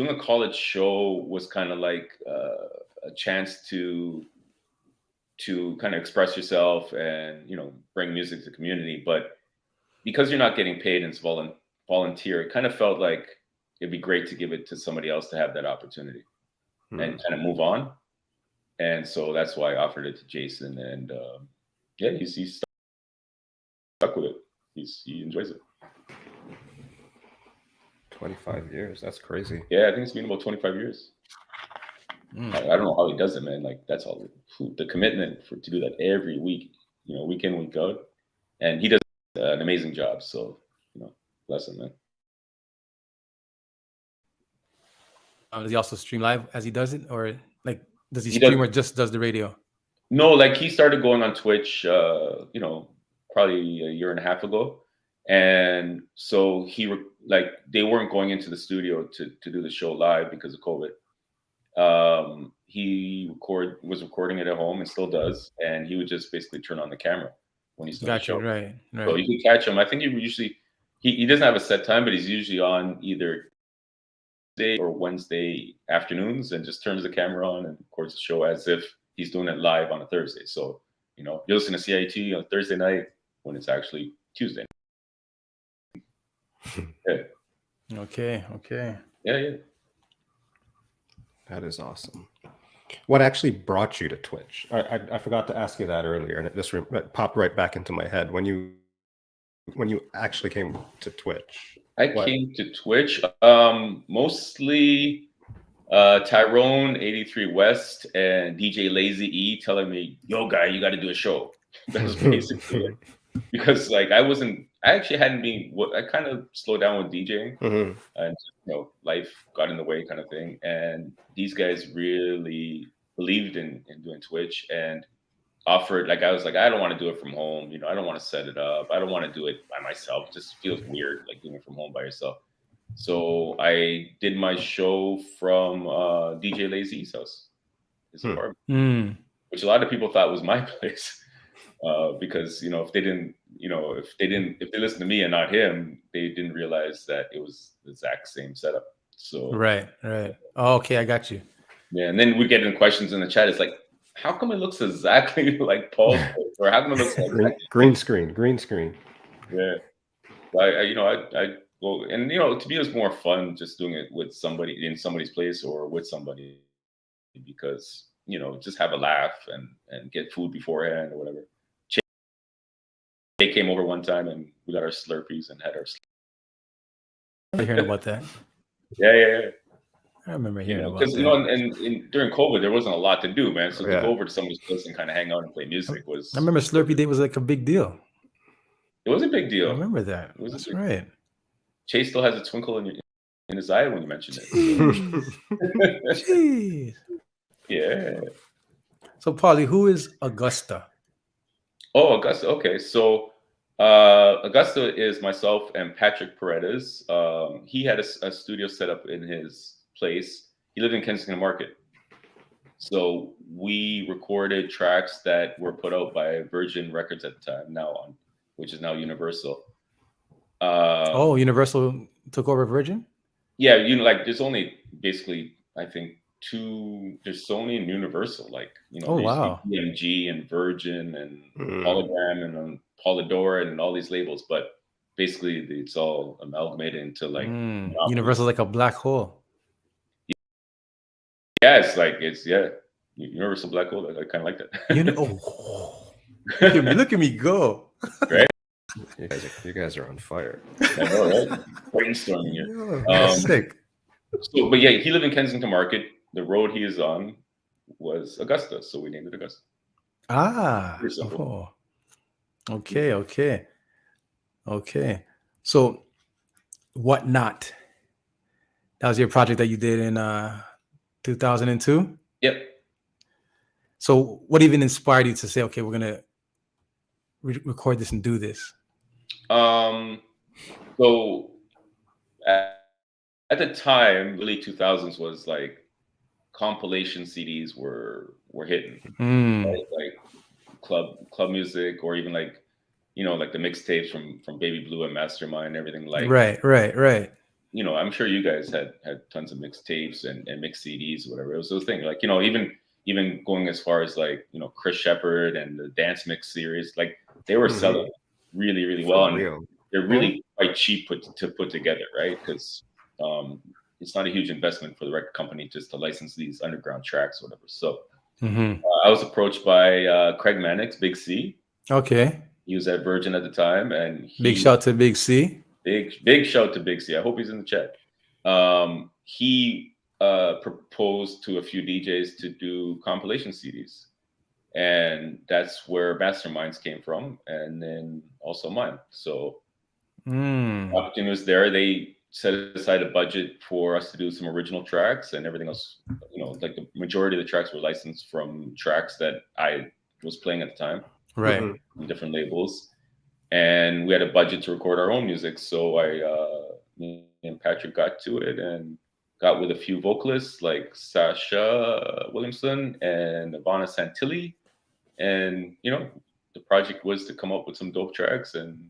a college show was kind of like a chance to kind of express yourself and bring music to the community, but because you're not getting paid and it's volunteer, it kind of felt like it'd be great to give it to somebody else to have that opportunity and kind of move on. And so that's why I offered it to Jason, and he's stuck with it. He enjoys it. 25 years. That's crazy. Yeah, I think it's been about 25 years. I don't know how he does it, man. Like that's all the commitment to do that every week, week in, week out, and he does an amazing job. So bless him, man. Does he also stream live as he does it, or like does he stream or just does the radio? No, like he started going on Twitch, probably a year and a half ago, and so they weren't going into the studio to do the show live because of COVID. He was recording it at home and still does, and he would just basically turn on the camera when he's doing the show. Right. So you can catch him. I think he doesn't have a set time, but he's usually on either Tuesday or Wednesday afternoons and just turns the camera on and records the show as if he's doing it live on a Thursday. So you listen to CIT on Thursday night when it's actually Tuesday. Yeah. Okay. Yeah. That is awesome. What actually brought you to Twitch? I forgot to ask you that earlier, and it just popped right back into my head. When you actually came to Twitch, I came to Twitch mostly Tyrone 83 West and DJ Lazy E telling me, "Yo, guy, you got to do a show." That's basically it. Because I actually hadn't been. I kind of slowed down with DJing, and life got in the way, kind of thing. And these guys really believed in doing Twitch and offered. I was like, I don't want to do it from home. I don't want to set it up. I don't want to do it by myself. It just feels weird, like doing it from home by yourself. So I did my show from DJ Lazy's house, his apartment. which a lot of people thought was my place. Because if they didn't, if they listened to me and not him, they didn't realize that it was the exact same setup. So right. Oh, okay, I got you. yeah, and then we get in questions in the chat. It's like, how come it looks exactly like Paul's place, or how come it looks like green screen? Yeah, I well, and to me, it was more fun just doing it with somebody in somebody's place or with somebody because just have a laugh and get food beforehand or whatever. They came over one time and we got our Slurpees and had our. I heard about that. Yeah. I remember hearing about because that. and during COVID there wasn't a lot to do, man. So to go over to somebody's place and kind of hang out and play music was. I remember Slurpee Day was like a big deal. It was a big deal. I remember that. That's right. Chase still has a twinkle in his eye when you mention it. Jeez. Yeah. So, Paulie, who is Augusta? Oh, Augusta. Okay, so Augusta is myself and Patrick Paredes. He had a studio set up in his place. He lived in Kensington Market. So we recorded tracks that were put out by Virgin Records at the time, which is now Universal. Universal took over Virgin? Yeah, there's only basically, I think, there's Sony and Universal, wow. EMG and Virgin and Hologram and Polydor and all these labels, but basically it's all amalgamated into Universal's like a black hole. Yeah, it's Universal black hole. I kind of like that. Look at me go. Right? You guys are on fire. I know, right? Brainstorming here. Sick. So, but yeah, he lived in Kensington Market. The road he is on was Augusta, so we named it Augusta. Okay. So, What Not? That was your project that you did in 2002? Yep. So what even inspired you to say, okay, we're gonna record this and do this? So at the time, early 2000s was like compilation CDs were hitting, right? Like club music, or even like the mixtapes from Baby Blue and Mastermind, everything like. Right. I'm sure you guys had tons of mixtapes and mixed CDs, or whatever. It was those things, like even going as far as like Chris Shepherd and the Dance Mix series, like they were selling really, really well, and they're really quite cheap to put together, right? Because it's not a huge investment for the record company just to license these underground tracks, or whatever. So I was approached by Craig Mannix, Big C. Okay. He was at Virgin at the time, and big shout to Big C. Big shout to Big C. I hope he's in the chat. He proposed to a few DJs to do compilation CDs, and that's where Masterminds came from, and then also mine. So the opportunity was there. They set aside a budget for us to do some original tracks, and everything else, like the majority of the tracks were licensed from tracks that I was playing at the time, right? On different labels. And we had a budget to record our own music. So me and Patrick got to it and got with a few vocalists like Sasha Williamson and Ivana Santilli. And, the project was to come up with some dope tracks. And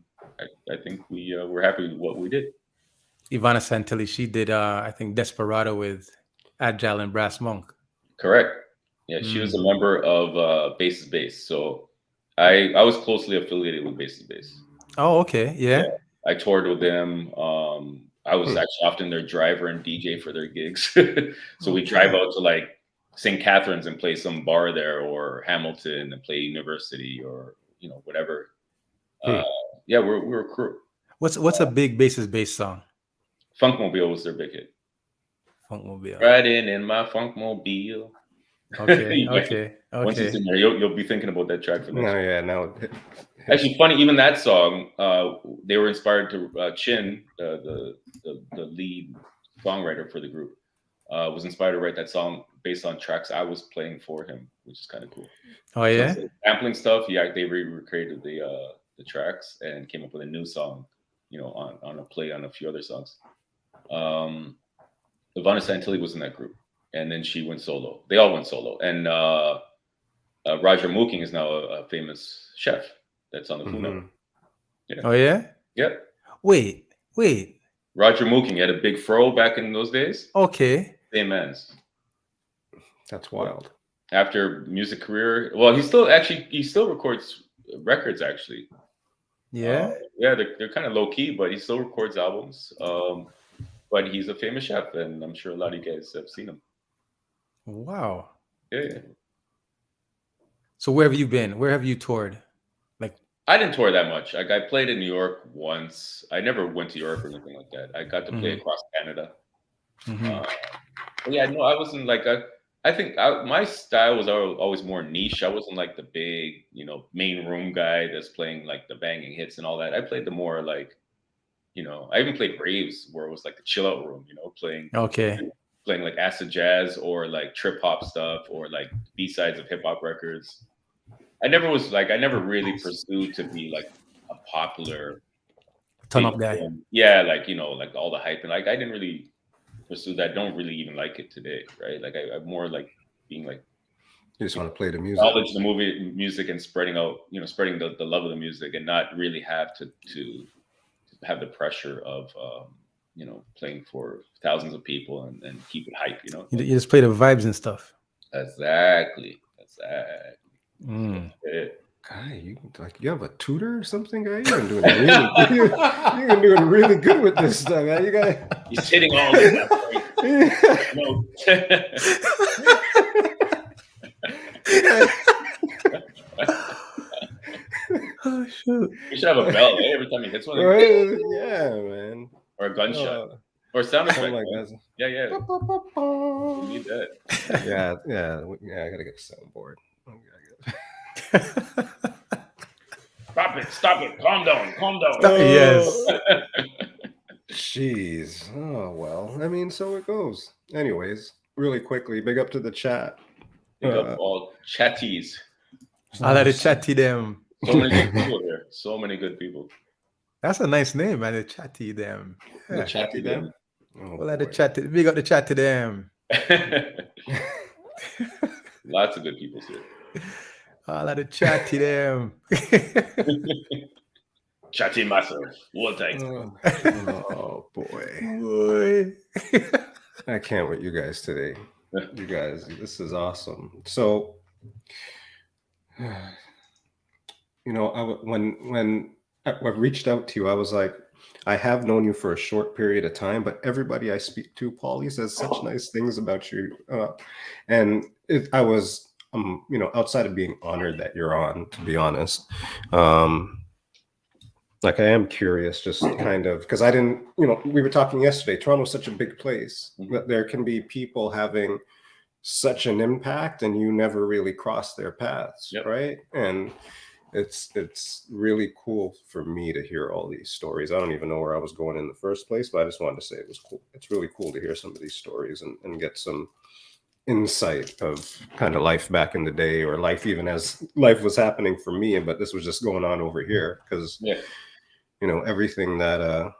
I think we were happy with what we did. Ivana Santilli, she did, I think, Desperado with Agile and Brass Monk. Correct. Yeah, she was a member of Bass is Bass. So I was closely affiliated with Bass is Bass. Oh, okay. Yeah. I toured with them. I was actually often their driver and DJ for their gigs. So we drive out to like St. Catharines and play some bar there, or Hamilton and play University, or whatever. Yeah, we're a crew. What's a big Bass is Bass song? Funkmobile was their big hit. Funkmobile. Riding in my Funkmobile. Okay. Once it's in there, you'll be thinking about that track for next. No. Actually, funny, even that song, they were inspired to Chin, the lead songwriter for the group, was inspired to write that song based on tracks I was playing for him, which is kind of cool. Oh yeah, so sampling stuff. Yeah, they recreated the tracks and came up with a new song, on a play on a few other songs. Ivana Santilli was in that group, and then she went solo. They all went solo, and Roger Mooking is now a famous chef that's on the Food Network. Yeah. Oh yeah. Yep. Wait. Roger Mooking had a big fro back in those days. Okay. Same man's. That's wild. After music career, well, he still records records actually. Yeah. Yeah, they're kind of low key, but he still records albums. But he's a famous chef, and I'm sure a lot of you guys have seen him. Wow. Yeah. So where have you been? Where have you toured? Like, I didn't tour that much. Like, I played in New York once. I never went to Europe or anything like that. I got to play across Canada. But yeah, no, I wasn't like I think my style was always more niche. I wasn't like the big, main room guy that's playing like the banging hits and all that. I played the more like, I even played raves where it was like the chill out room, playing like acid jazz or like trip hop stuff or like B-sides of hip hop records. I never really pursued to be like a popular turn up guy. Yeah, like like all the hype, and like I didn't really pursue that. Don't really even like it today, right? Like I'm more like being like, you just want to play the music, knowledge the music, and spreading out, spreading the love of the music, and not really have to have the pressure of playing for thousands of people and keep it hype. You just play the vibes and stuff. Exactly. Guy, you have a tutor or something, guy? You're doing really good with this stuff, man. You got he's hitting all this stuff. Oh shoot! We should have a bell every time he hits one. Right? Yeah, man. Or a gunshot. Or sound effect. Like that. Yeah. We need that. Yeah. I gotta get a soundboard. Stop it. Calm down. Yes. Jeez. Oh, well. I mean, so it goes. Anyways, really quickly, big up to the chat. Big up all chatties. I like to chatty them. So many good people here. So many good people. That's a nice name, man. The chatty them. Yeah. The chatty them. Oh, well, the chatty. Big up the chatty them. Lots of good people here. I like to chatty them. Chatty myself. What thanks. Oh boy. I can't with you guys today. You guys, this is awesome. So, when I reached out to you, I was like, I have known you for a short period of time, but everybody I speak to, Paulie, says such nice things about you. And I was, outside of being honored that you're on, to be honest, like I am curious, just kind of, because I didn't, we were talking yesterday, Toronto's such a big place that there can be people having such an impact and you never really cross their paths, right? And it's really cool for me to hear all these stories. I don't even know where I was going in the first place, but I just wanted to say it was cool. It's really cool to hear some of these stories and get some insight of kind of life back in the day, or life even as life was happening for me, but this was just going on over here because everything that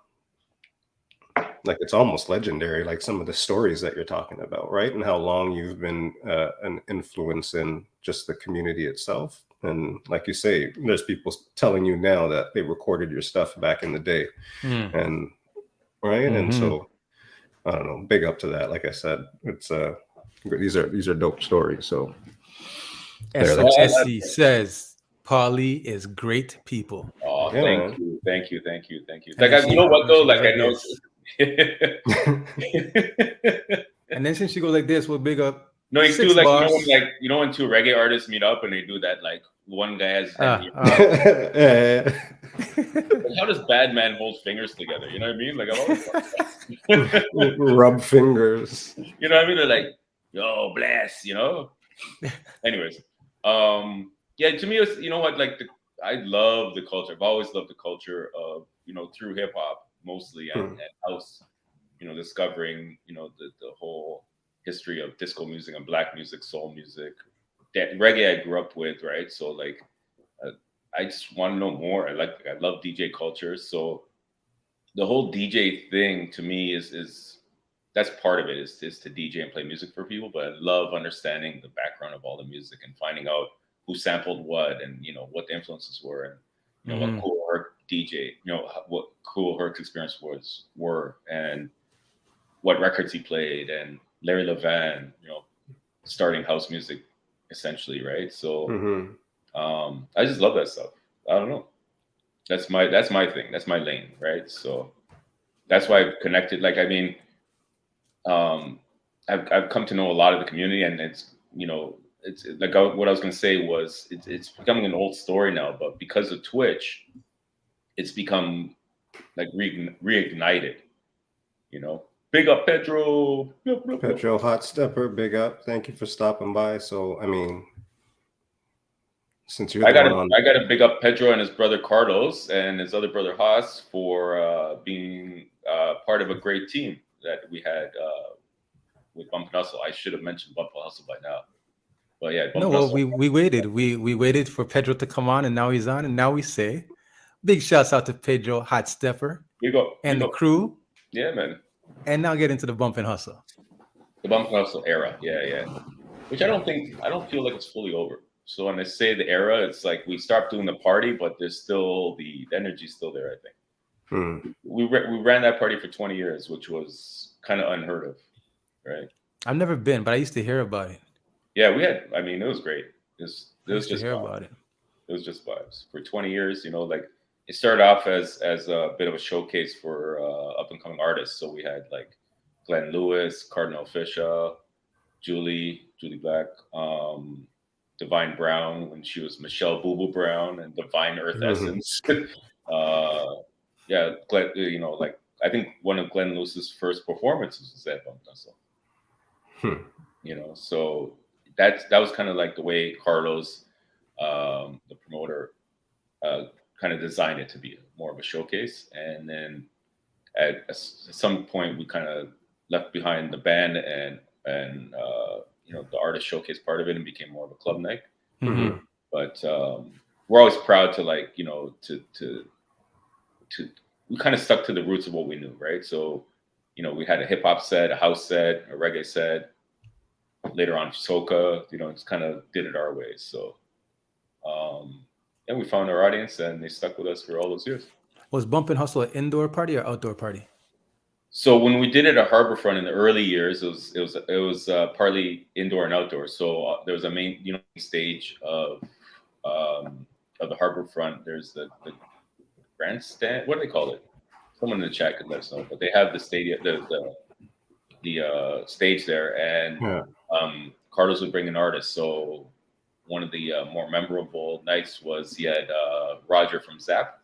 like it's almost legendary, like some of the stories that you're talking about, right? And how long you've been an influence in just the community itself. And like you say, there's people telling you now that they recorded your stuff back in the day. And right. And so I don't know, big up to that. Like I said, it's these are dope stories. So SC says Paulie is great people. Oh, thank you. Like, you know what though? Like I know. And then since you go like this, we'll big up. No, you do like when two reggae artists meet up and they do that, like one guy has how does Bad Man hold fingers together? You know what I mean? Like I'm always rub fingers. You know what I mean? They're like, yo, bless, Anyways, yeah, to me it's like I love the culture. I've always loved the culture of, through hip hop mostly and house, discovering, the whole history of disco music and black music, soul music, that reggae I grew up with, right? So like, I just want to know more. I love DJ culture. So the whole DJ thing to me is that's part of it is to DJ and play music for people. But I love understanding the background of all the music and finding out who sampled what, and what the influences were, and what Cool Herc DJ, what Cool Herc's experience were, and what records he played, and Larry Levan, starting house music essentially, right? So I just love that stuff. I don't know. That's my thing. That's my lane, right? So that's why I've connected. Like, I mean, I've come to know a lot of the community, and it's it's like what I was going to say was it's becoming an old story now, but because of Twitch, it's become like reignited. Big up Pedro. Pedro Hot Stepper, big up. Thank you for stopping by. So I mean, since you're I got to big up Pedro and his brother Carlos and his other brother Haas for being part of a great team that we had with Bump and Hustle. I should have mentioned Bump and Hustle by now, but yeah. We waited. We waited for Pedro to come on, and now he's on, and now we say, big shouts out to Pedro Hot Stepper and the crew. Yeah, man. And now get into the Bump and Hustle. The Bump and Hustle era, yeah. Which I don't feel like it's fully over. So when I say the era, it's like we stopped doing the party, but there's still the energy's still there, I think. We ran that party for 20 years, which was kind of unheard of, right? I've never been, but I used to hear about it. Yeah, it was great. It was just hear about it. It was just vibes. For 20 years, like it started off as a bit of a showcase for up and coming artists. So we had like Glenn Lewis, Cardinal Fisher, Julie Black, Divine Brown when she was Michelle Boo Boo Brown, and Divine Earth Essence. Yeah, Glenn, like I think one of Glenn Lewis's first performances was at Bump Hustle. So that was kind of like the way Carlos, the promoter, kind of designed it to be more of a showcase. And then at some point we kind of left behind the band and the artist showcase part of it and became more of a club night. But we're always proud to we kind of stuck to the roots of what we knew, right? So we had a hip hop set, a house set, a reggae set, later on soca, just kind of did it our way. So and we found our audience, and they stuck with us for all those years. Was Bump and Hustle an indoor party or outdoor party? So when we did it at Harborfront in the early years, it was partly indoor and outdoor. So there was a main stage of the Harborfront. There's the grandstand. What do they call it? Someone in the chat could let us know. But they have the stadium, the stage there, and Carlos would bring an artist. So one of the more memorable nights was he had Roger from Zap.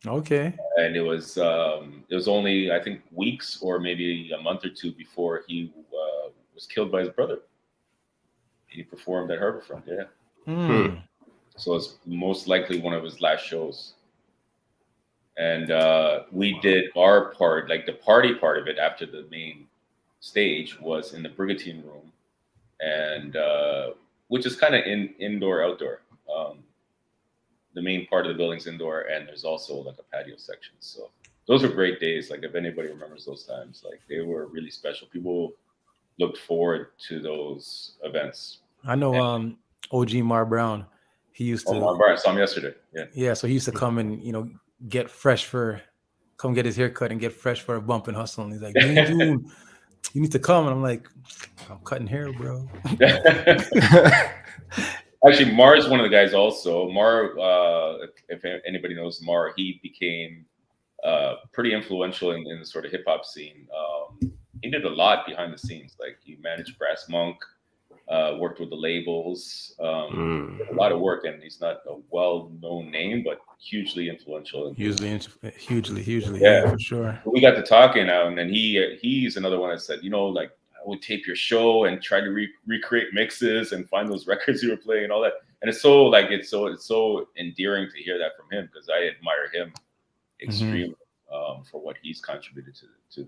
Okay. And it was only, I think, weeks or maybe a month or two before he was killed by his brother. He performed at Harborfront. Yeah. So it's most likely one of his last shows. And we did our part, like the party part of it after the main stage was in the Brigantine Room, and which is kind of indoor, outdoor. The main part of the building's indoor, and there's also like a patio section. So those were great days. Like if anybody remembers those times, like they were really special. People looked forward to those events. I know OG Mar Brown. He used to. Mar Brown, I saw him yesterday. Yeah. Yeah. So he used to come and get fresh come get his haircut and get fresh for a Bump and Hustle. And he's like, June, you need to come. And I'm like, I'm cutting hair, bro. Actually, Mar is one of the guys also. Mar, if anybody knows Mar, he became pretty influential in the sort of hip hop scene. He did a lot behind the scenes. Like he managed Brass Monk, worked with the labels, did a lot of work. And he's not a well-known name, but hugely influential. Hugely, yeah, for sure. We got to talking, and then he's another one that said, like, I would tape your show and try to recreate mixes and find those records you were playing and all that. And it's so endearing to hear that from him, because I admire him extremely for what he's contributed to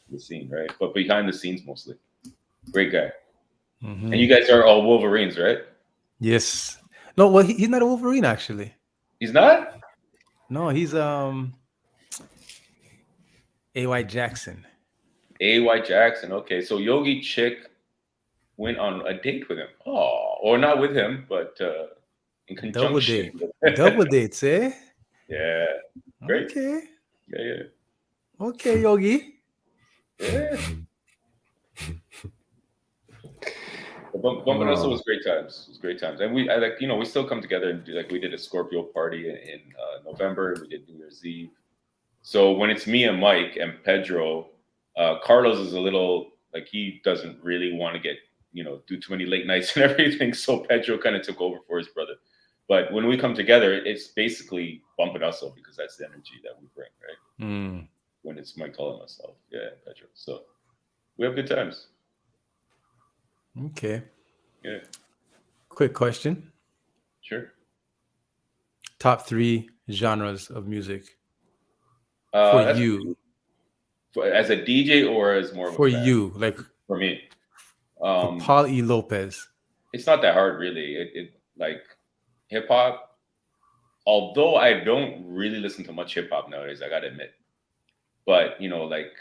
the scene, right? But behind the scenes mostly. Great guy. And you guys are all Wolverines, right? Yes. No, well, he's not a Wolverine actually. He's not? No, he's A.Y. Jackson. A.Y. Jackson. Okay, so Yogi Chick went on a date with him. Oh, or not with him, but in conjunction. Double dates, eh? Yeah. Great. Okay. Yeah. Okay, Yogi. Yeah. Bumping also was great times. It was great times, and we still come together and do, like, we did a Scorpio party in November. We did New Year's Eve. So when it's me and Mike and Pedro, Carlos is a little like, he doesn't really want to get do too many late nights and everything. So Pedro kind of took over for his brother. But when we come together, it's basically bumping us up, because that's the energy that we bring, right? When it's Mike calling myself, Pedro. So we have good times. Okay. Yeah. Quick question. Sure. Top 3 genres of music For you. As a DJ or as more of for a fan? you, like For me. for Paul E. Lopez. It's not that hard, really. It like hip hop. Although I don't really listen to much hip hop nowadays, I gotta admit. But the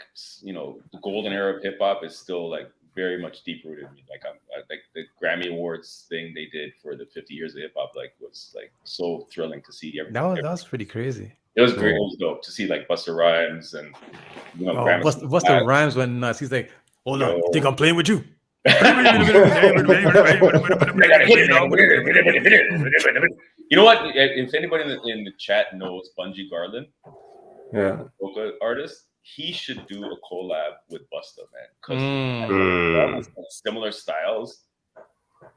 golden era of hip hop is still like very much deep rooted in me. Like like the Grammy Awards thing they did for the 50 years of hip hop, like, was like so thrilling to see. That was pretty crazy. It was great. It was dope to see, like, Busta Rhymes and Busta Rhymes went nuts. He's like, hold on, you think I'm playing with you? You know what? If anybody in the chat knows Bungie Garlin, vocal artist, he should do a collab with Busta, man, because similar styles,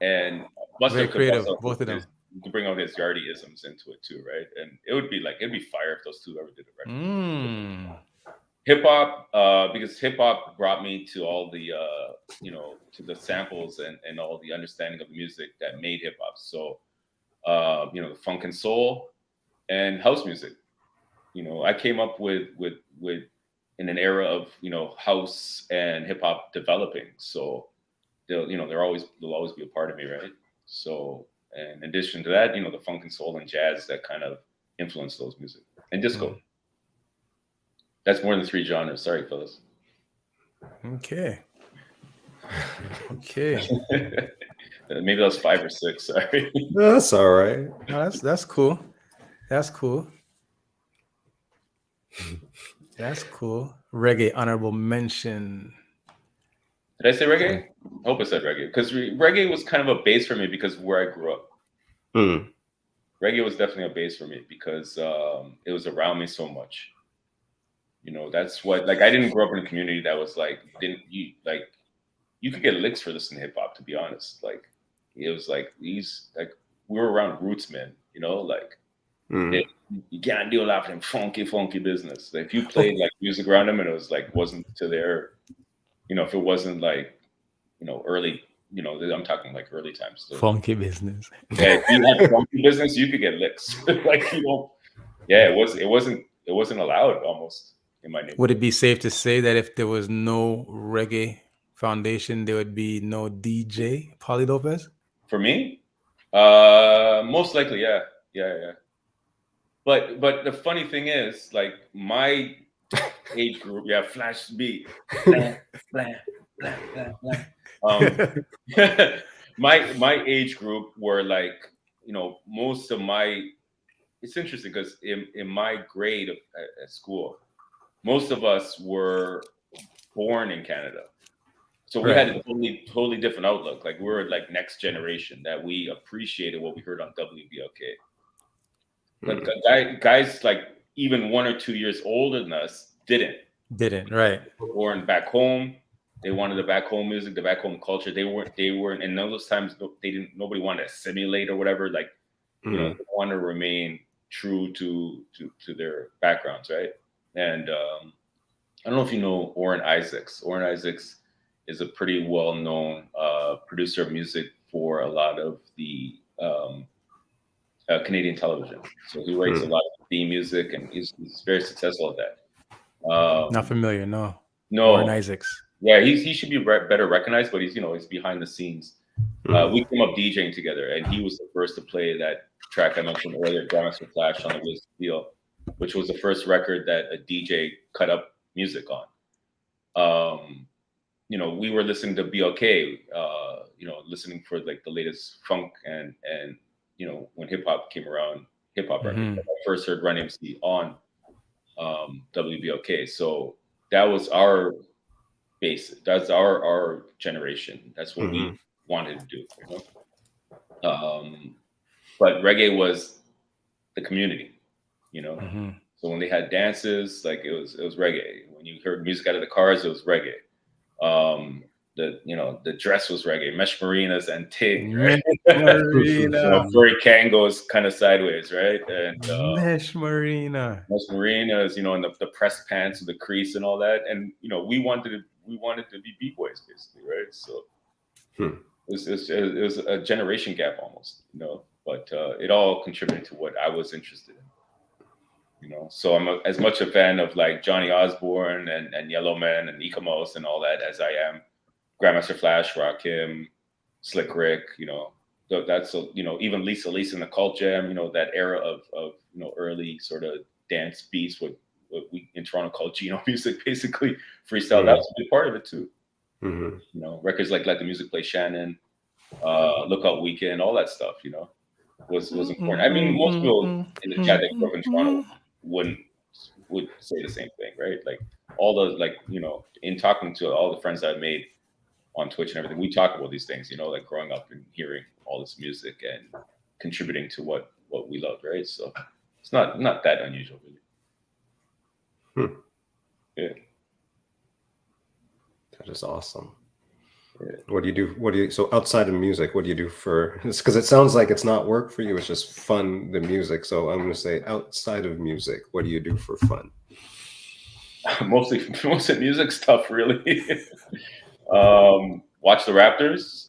and Busta, very creative, both of them. You can bring out his Yardie-isms into it too, right? And it'd be fire if those two ever did a record. Hip hop, because hip hop brought me to all the to the samples and all the understanding of the music that made hip hop. So the funk and soul and house music. I came up with in an era of house and hip hop developing. So they'll always be a part of me, right? So, and in addition to that, the funk and soul and jazz that kind of influence those music, and disco. That's more than 3 genres. Sorry, fellas. Okay. Maybe that was 5 or 6. Sorry. That's all right. No, that's cool. That's cool. That's cool. Reggae, honorable mention. Did I say reggae? I hope I said reggae, because reggae was kind of a base for me because where I grew up. Reggae was definitely a base for me because it was around me so much. That's what, like, I didn't grow up in a community that was like, you could get licks for listening to hip hop, to be honest. Like, it was like we were around roots men, you can't do a lot of them funky business. If you played like music around them and it was like, wasn't to their, if it wasn't like, early, I'm talking like early times. So, funky business. Yeah, if you had funky business, you could get licks. It wasn't allowed almost. In my neighborhood. Would it be safe to say that if there was no reggae foundation, there would be no DJ Pauly Lopez? For me, most likely, yeah. But the funny thing is, like, my age group, flash beat, blah, blah, blah, blah, blah. My age group were like, most of my. It's interesting because in my grade at school, most of us were born in Canada. So we had a totally different outlook. Like, we were like next generation that we appreciated what we heard on WBLK. But guys like even 1 or 2 years older than us didn't, right. They were born back home. They wanted the back home music, the back home culture. They weren't, and those times nobody wanted to assimilate or whatever. Like, they want to remain true to their backgrounds, right? And I don't know if you know Oren Isaacs. Oren Isaacs is a pretty well-known producer of music for a lot of the Canadian television. So he writes a lot of theme music, and he's very successful at that. Not familiar, no. Oren Isaacs. Yeah, he should be better recognized, but he's behind the scenes. We came up DJing together, and he was the first to play that track I mentioned earlier, Grandmaster Flash on the Wiz Deal, which was the first record that a DJ cut up music on. We were listening to BLK, listening for like the latest funk and when hip hop came around, hip hop records. I first heard Run MC on WBLK. So that was our base. That's our generation. That's what we wanted to do. But reggae was the community, So when they had dances, like it was reggae. When you heard music out of the cars, it was reggae. The dress was reggae. Mesh Marinas and Tig, right? Furry Kangos kind of sideways, right? And Mesh Marinas, and the pressed pants with the crease and all that. And we wanted to be b-boys basically, right? So it was a generation gap almost, but it all contributed to what I was interested in. So I'm as much a fan of like Johnny Osborne and Yellowman and Ecamos and all that as I am Grandmaster Flash, Rakim, Slick Rick, that's even Lisa and the Cult Jam, that era of early sort of dance beats, what we in Toronto call Geno music, basically freestyle. That was a big part of it too. Records like Let the Music Play Shannon, Lookout Weekend, all that stuff, was important. I mean, most people in the chat that grew up in Toronto would say the same thing, right? Like all the in talking to all the friends that I've made on Twitch and everything, we talk about these things, like growing up and hearing all this music and contributing to what we love, right? So it's not that unusual, really. Yeah. That is awesome. Yeah. What do you do? So outside of music, what do you do for? Because it sounds like it's not work for you; it's just fun, the music. So I'm going to say, outside of music, what do you do for fun? Mostly music stuff, really. Watch the Raptors.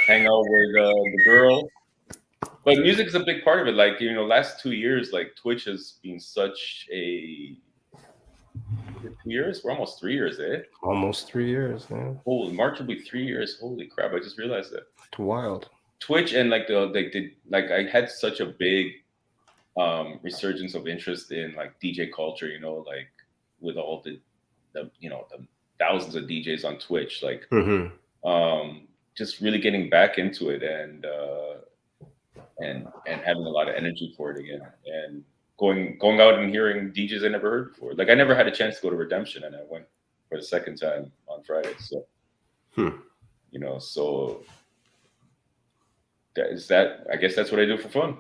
Hang out with the girl. But music is a big part of it. Like last 2 years, like Twitch has been such a 2 years. We're almost 3 years, eh? Almost 3 years, man. Oh, March will be 3 years. Holy crap! I just realized that. It's wild. Twitch and I had such a big resurgence of interest in like DJ culture. Like with all the thousands of DJs on Twitch, like just really getting back into it and having a lot of energy for it again and going out and hearing DJs I never heard before. Like I never had a chance to go to Redemption and I went for the second time on Friday. So, so that I guess that's what I do for fun.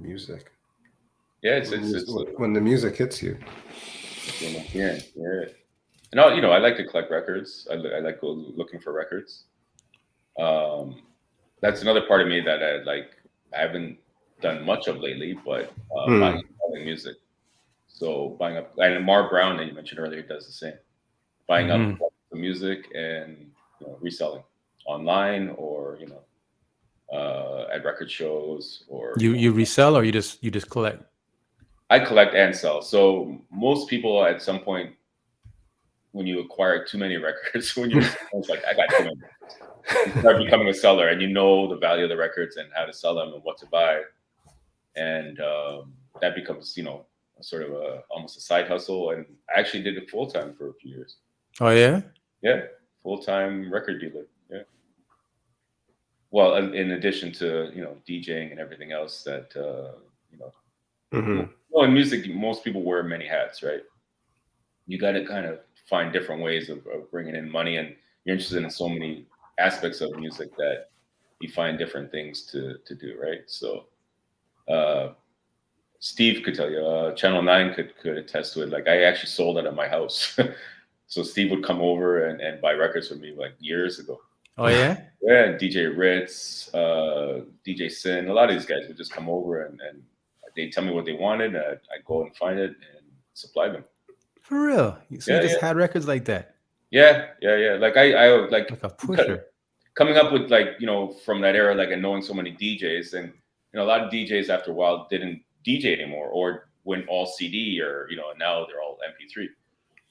Music. Yeah, it's when the music hits you. Yeah. And I like to collect records. I like looking for records. That's another part of me that I haven't done much of lately, but buying music. So buying up, and Mar Brown that you mentioned earlier does the same. Buying up the music and reselling online or at record shows or you resell or you just collect? I collect and sell. So most people at some point when you acquire too many records, when you're it's like I got too many records, you start becoming a seller and the value of the records and how to sell them and what to buy, and that becomes sort of almost a side hustle. And I actually did it full time for a few years. Oh yeah, full-time record dealer. Yeah. Well, in addition to DJing and everything else that Well, in music, most people wear many hats, right? You got to kind of find different ways of bringing in money, and you're interested in so many aspects of music that you find different things to do, right? So Steve could tell you, Channel 9 could attest to it. Like I actually sold it at my house. So Steve would come over and buy records from me like years ago. Oh yeah? Yeah, DJ Ritz, DJ Sin, a lot of these guys would just come over and they'd tell me what they wanted. I'd go and find it and supply them. For real? So you just had records like that? Yeah. Like I like a pusher. Coming up with from that era, like and knowing so many DJs, and a lot of DJs after a while didn't DJ anymore or went all CD or now they're all MP3.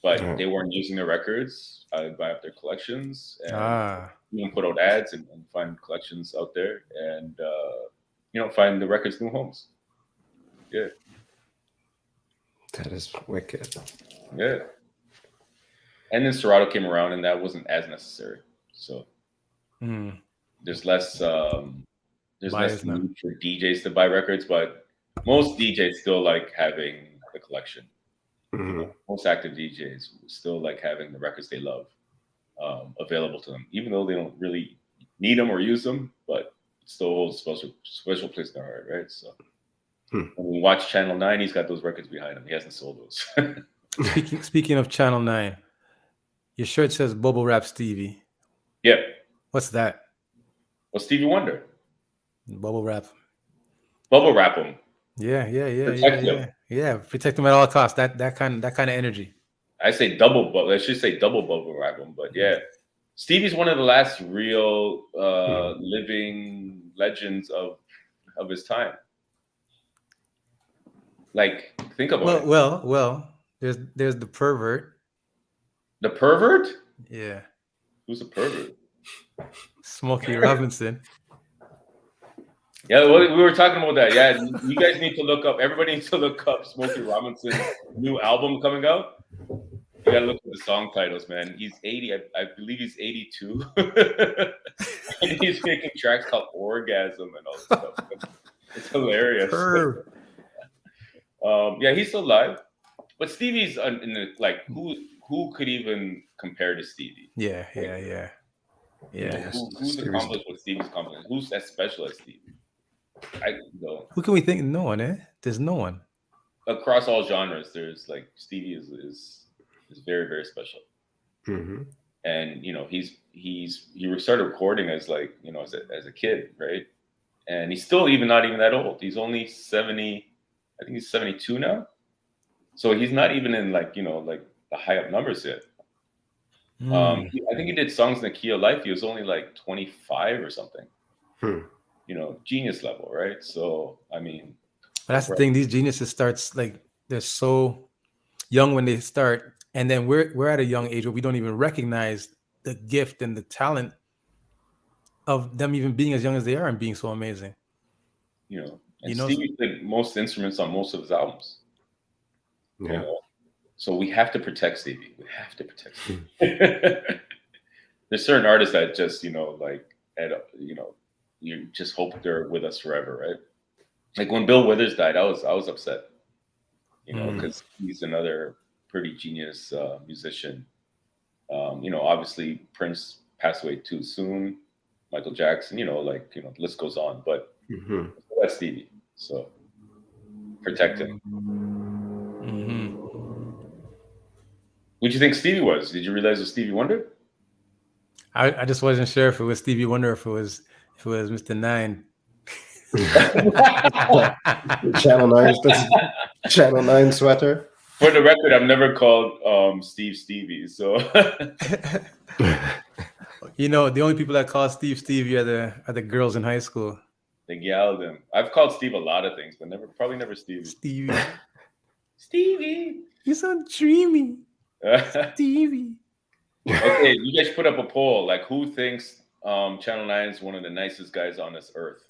But they weren't using their records. I would buy up their collections and even put out ads and find collections out there and find the records new homes. Yeah. That is wicked. Yeah. And then Serato came around, and that wasn't as necessary. So there's less Bias now. need for DJs to buy records, but most DJs still like having the collection. Most active DJs still like having the records they love available to them, even though they don't really need them or use them, but it still holds a special place in their heart, right? So when we watch Channel 9, he's got those records behind him. He hasn't sold those. Speaking of Channel 9, your shirt says Bubble Wrap Stevie. Yep. What's that? Well, Stevie Wonder. Bubble wrap. Bubble wrap him. Yeah. Protect him. Yeah, protect them at all costs. That kind of energy. I say double bubble. I should say double bubble wrap him, but yeah. Stevie's one of the last real living legends of his time. Like, think about it. Well, there's the pervert. The pervert? Yeah. Who's the pervert? Smokey Robinson. Yeah, we were talking about that. Yeah, you guys need to look up. Everybody needs to look up Smokey Robinson's new album coming out. You gotta look at the song titles, man. He's 80. I believe he's 82. And he's making tracks called Orgasm and all this stuff. It's hilarious. Yeah, he's still alive. But Stevie's in the, like, who could even compare to Stevie? Yeah. You know, who's accomplished what Stevie's accomplished? Who's as special as Stevie? Who can we think? No one, eh? There's no one. Across all genres, there's like Stevie is very, very special. And you know, he started recording as like, you know, as a kid, right? And he's still not even that old. He's only 70. I think he's 72 now. So he's not even in like, you know, like the high up numbers yet. I think he did songs in the key of life. He was only like 25 or something. You know, genius level, right? So I mean, but that's the thing. These geniuses starts like they're so young when they start, and then we're at a young age where we don't even recognize the gift and the talent of them even being as young as they are and being so amazing. You know, and Stevie played most instruments on most of his albums. Yeah. You know? So we have to protect Stevie. We have to protect Stevie. There's certain artists that just, you know, like, you know, you just hope they're with us forever, right? Like when Bill Withers died, I was upset, you know, because he's another pretty genius musician. You know, obviously Prince passed away too soon. Michael Jackson, you know, like, you know, the list goes on. But that's Stevie. So protect him. Who'd you think Stevie was? Did you realize it was Stevie Wonder? I just wasn't sure if it was Stevie Wonder or if it was Mr. Nine. Channel 9 sweater. For the record, I've never called Steve Stevie. So you know, the only people that call Steve Stevie are the girls in high school. They yelled him. I've called Steve a lot of things, but probably never Stevie. Stevie. You're so dreamy. Stevie. Okay, you guys put up a poll. Like, who thinks Channel 9 is one of the nicest guys on this earth?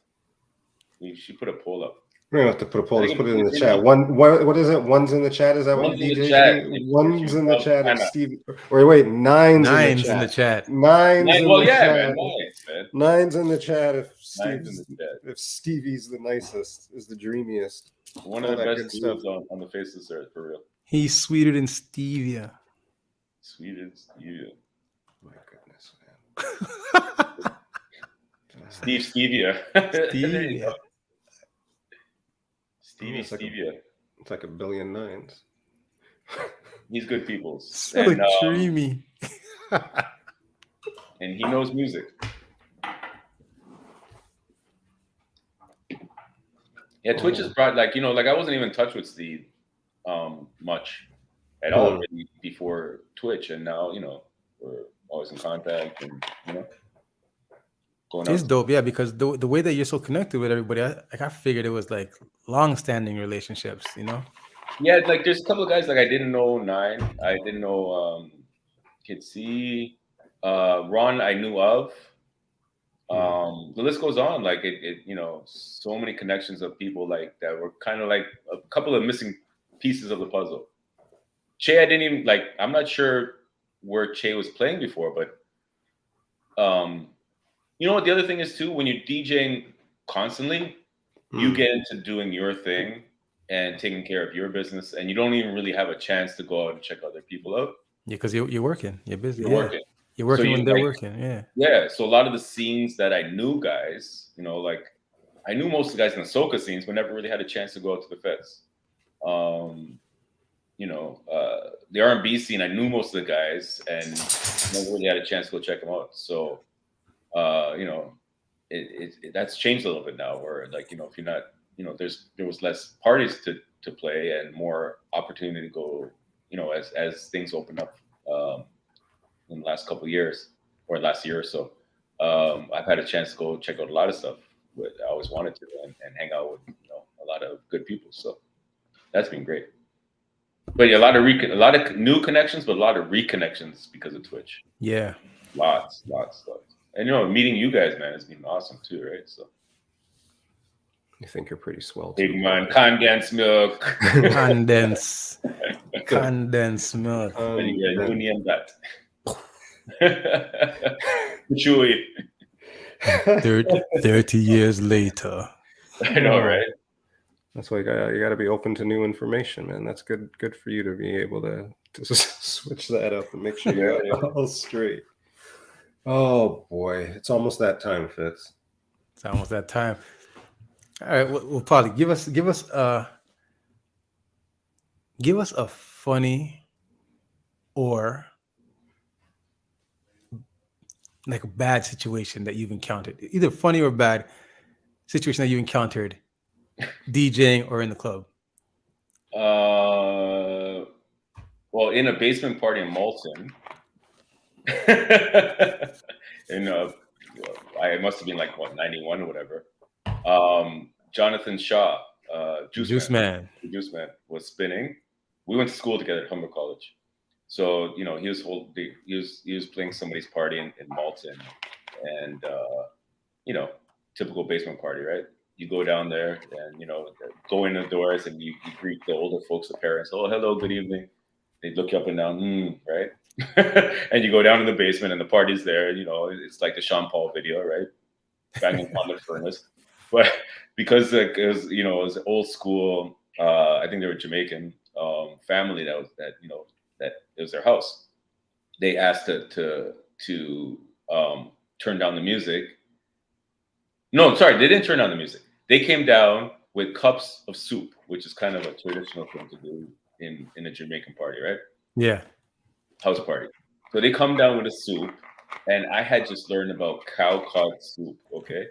We should put a poll up. We don't have to put a poll. Let's put it in the chat. What is it? One's in the chat. Is that what DJ? One's in the chat. Of Stevie. Or wait, nine's in the chat. Nine's in the chat. Nine's in the chat. If Stevie's the nicest, is the dreamiest. One of the best dudes on the face of this earth, for real. He's sweeter than Stevia. Sweeter than Stevia. My goodness, man. Stevia. Stevia. Stevia. It's like a billion nines. He's good people. So dreamy. And he knows music. Yeah, Twitch has brought, like, you know, like I wasn't even in touch with Steve much at all really before Twitch, and now, you know, we're always in contact, and you know, going out. It's dope, yeah, because the way that you're so connected with everybody, I figured it was like long-standing relationships, you know. Yeah, like there's a couple of guys like I didn't know Nine, I didn't know Kid C, Ron I knew of. The list goes on. Like it, you know, so many connections of people like that were kind of like a couple of missing pieces of the puzzle. Che, I didn't even like. I'm not sure where Che was playing before, but you know what the other thing is too, when you're DJing constantly, you get into doing your thing and taking care of your business, and you don't even really have a chance to go out and check other people out. Yeah, because you're working, you're busy. You're working. You're working So when you, they're like, working. Yeah. Yeah. So a lot of the scenes that I knew guys, you know, like I knew most of the guys in the soca scenes, but never really had a chance to go out to the feds. You know, the R&B scene, I knew most of the guys and never really had a chance to go check them out. So, you know, that's changed a little bit now where like, you know, if you're not, you know, there was less parties to play and more opportunity to go, you know, as things open up in the last couple of years or last year or so. I've had a chance to go check out a lot of stuff that I always wanted to and hang out with, you know, a lot of good people. So that's been great. But yeah, a lot of new connections, but a lot of reconnections because of Twitch. Yeah. Lots. And, you know, meeting you guys, man, has been awesome too, right? So. You think you're pretty swell Big too. man, condensed milk. Condensed milk. And you guys union that. Chicchiweh. 30 years later. I know, right? That's why you gotta be open to new information, man. That's good for you to be able to switch that up and make sure you got it all straight. Oh boy, it's almost that time, Fitz. It's almost that time. All right, well, Polly, give us a funny or like a bad situation that you've encountered, either funny or bad situation that you encountered DJing or in the club. Well, in a basement party in Malton, and I must have been like 91 or whatever. Jonathan Shaw, Juice Man, was spinning. We went to school together at Humber College, so you know he was playing somebody's party in Malton, and you know, typical basement party, right? You go down there and you know go in the doors and you greet the older folks, the parents. Oh, hello, good evening. They look you up and down, right? And you go down to the basement and the party's there. You know, it's like the Sean Paul video, right? Banging on the furnace. But because it was old school, I think they were Jamaican family that it was their house. They asked to turn down the music. No, sorry, they didn't turn down the music. They came down with cups of soup, which is kind of a traditional thing to do in a Jamaican party, right? Yeah. House party. So they come down with a soup, and I had just learned about cow cod soup, okay?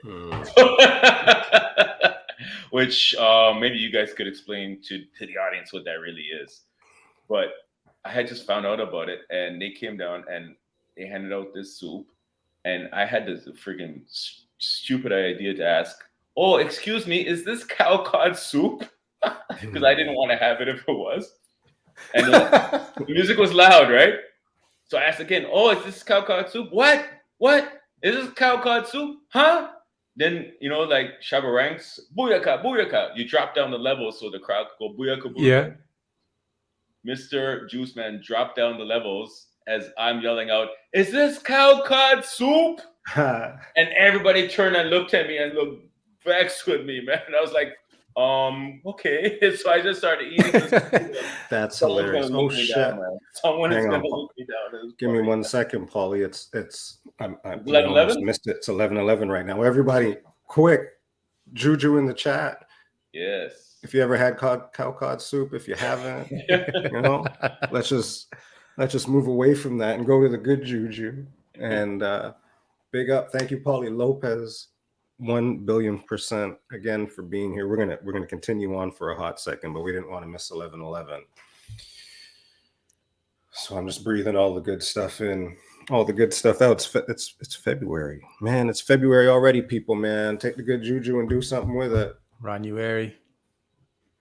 Which maybe you guys could explain to the audience what that really is. But I had just found out about it, and they came down and they handed out this soup, and I had this freaking stupid idea to ask, "Oh, excuse me, is this cow cod soup?" Because I didn't want to have it if it was. And the music was loud, right? So I asked again, "Oh, is this cow cod soup?" What? Is this cow cod soup? Huh? Then, you know, like Shabba Ranks, booyaka, booyaka. You drop down the level so the crowd could go booyaka, booyaka. Yeah. Mr. Juice Man dropped down the levels as I'm yelling out, "Is this cow cod soup?" And everybody turned and looked at me and looked vexed with me, man. And I was like, okay. So I just started eating this. That's hilarious. Oh shit! Someone is gonna look me down. Give me 1 second, Paulie. It's I'm 11:11? missed it. It's 11:11 right now. Everybody, quick, Juju in the chat. Yes. If you ever had cow cod soup, if you haven't, you know, let's just move away from that and go to the good Juju. And big up, thank you, Paulie Lopes. 1 billion% again for being here. We're gonna continue on for a hot second, but we didn't want to miss 11:11. So I'm just breathing all the good stuff in, all the good stuff out. It's February, man. It's February already, people. Man, take the good juju and do something with it. January,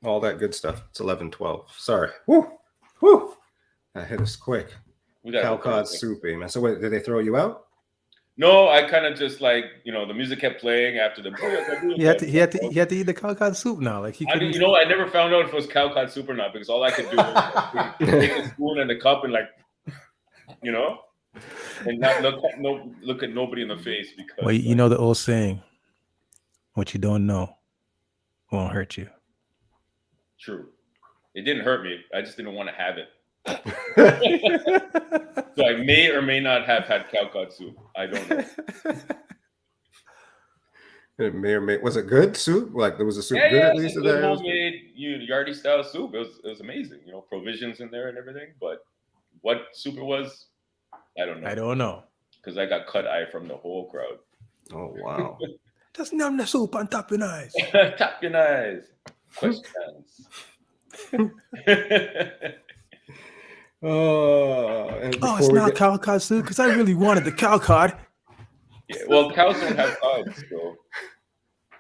all that good stuff. It's 11:12. Sorry. Woo! That hit us quick. Cow cod soup, man. So wait, did they throw you out? No, I kind of just like, you know, the music kept playing after the. He had to eat the cow cod soup now. Like I never found out if it was cow cod soup or not because all I could do was take a spoon and a cup and like you know, and not look at nobody in the face because. Well, you know the old saying, "What you don't know won't hurt you." True. It didn't hurt me. I just didn't want to have it. So I may or may not have had cow cod soup. I don't know. It may or may was it good soup? Like there was a soup good Yeah, at it least was there. homemade, yardie style soup. It was amazing. You know, provisions in there and everything. But what soup it was, I don't know. I don't know. Because I got cut eye from the whole crowd. Oh wow! Just numb the soup and tap your eyes. Tap your eyes. Questions. It's not cow cod soup because I really wanted the cow cod. Yeah, well, cows don't have cods, so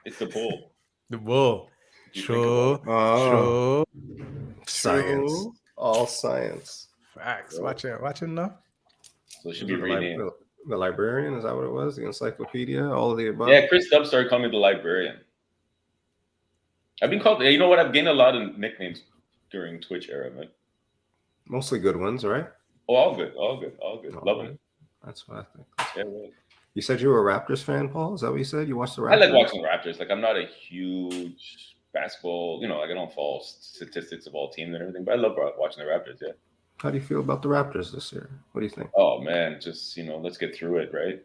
it's the bull. The bull. True. Science. All science. Facts. Watch it now. So it should be renamed. The librarian, is that what it was? The encyclopedia, all of the above? Yeah, Chris Stubbs started calling me the librarian. I've been called, you know what? I've gained a lot of nicknames during Twitch era, man. Mostly good ones, right? Oh, all good. Loving it. That's what I think. Yeah, right. You said you were a Raptors fan, Paul? Is that what you said? You watched the Raptors? I like watching the Raptors. Like, I'm not a huge basketball, like I don't follow statistics of all teams and everything, but I love watching the Raptors, yeah. How do you feel about the Raptors this year? What do you think? Oh, man, just, let's get through it, right?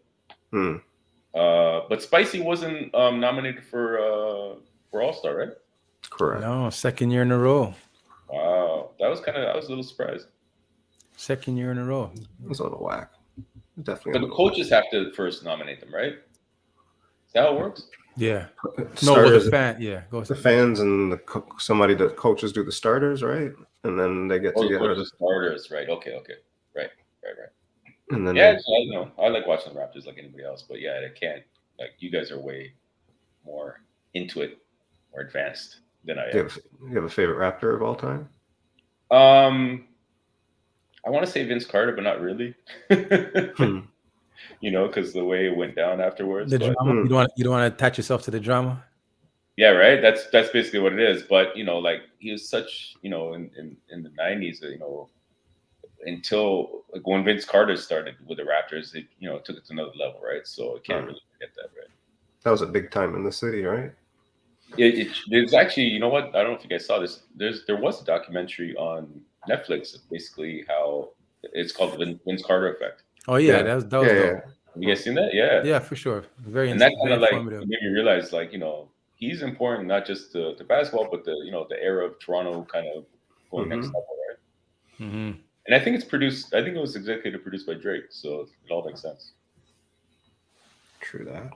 But Spicy wasn't nominated for All-Star, right? Correct. No, second year in a row. Wow. I was a little surprised. Second year in a row. It was a little whack. Definitely. But the coaches have to first nominate them, right? Is that how it works? Yeah. Starters, the fan. Yeah. The fans and the coaches do the starters, right? And then they get together. The starters, right? Okay. Right. And then I like watching the Raptors like anybody else, but yeah, I can't. Like, you guys are way more into it, more advanced than I am. You have a favorite Raptor of all time? I want to say Vince Carter, but not really. Because the way it went down afterwards. The drama. You don't want to attach yourself to the drama. Yeah, right. That's basically what it is. But like he was such, in the 90s, until like when Vince Carter started with the Raptors, it took it to another level, right? So I can't really forget that, right? That was a big time in the city, right? It's actually, you know what? I don't know if you guys saw this. There was a documentary on Netflix, basically how it's called the Vince Carter effect. Oh yeah, that was dope. Have you guys seen that? Yeah, for sure. Very. And that kind of like made me realize, like, he's important not just to basketball, but the era of Toronto kind of going next level, right? Mm-hmm. And I think it was executive produced by Drake, so it all makes sense. True that.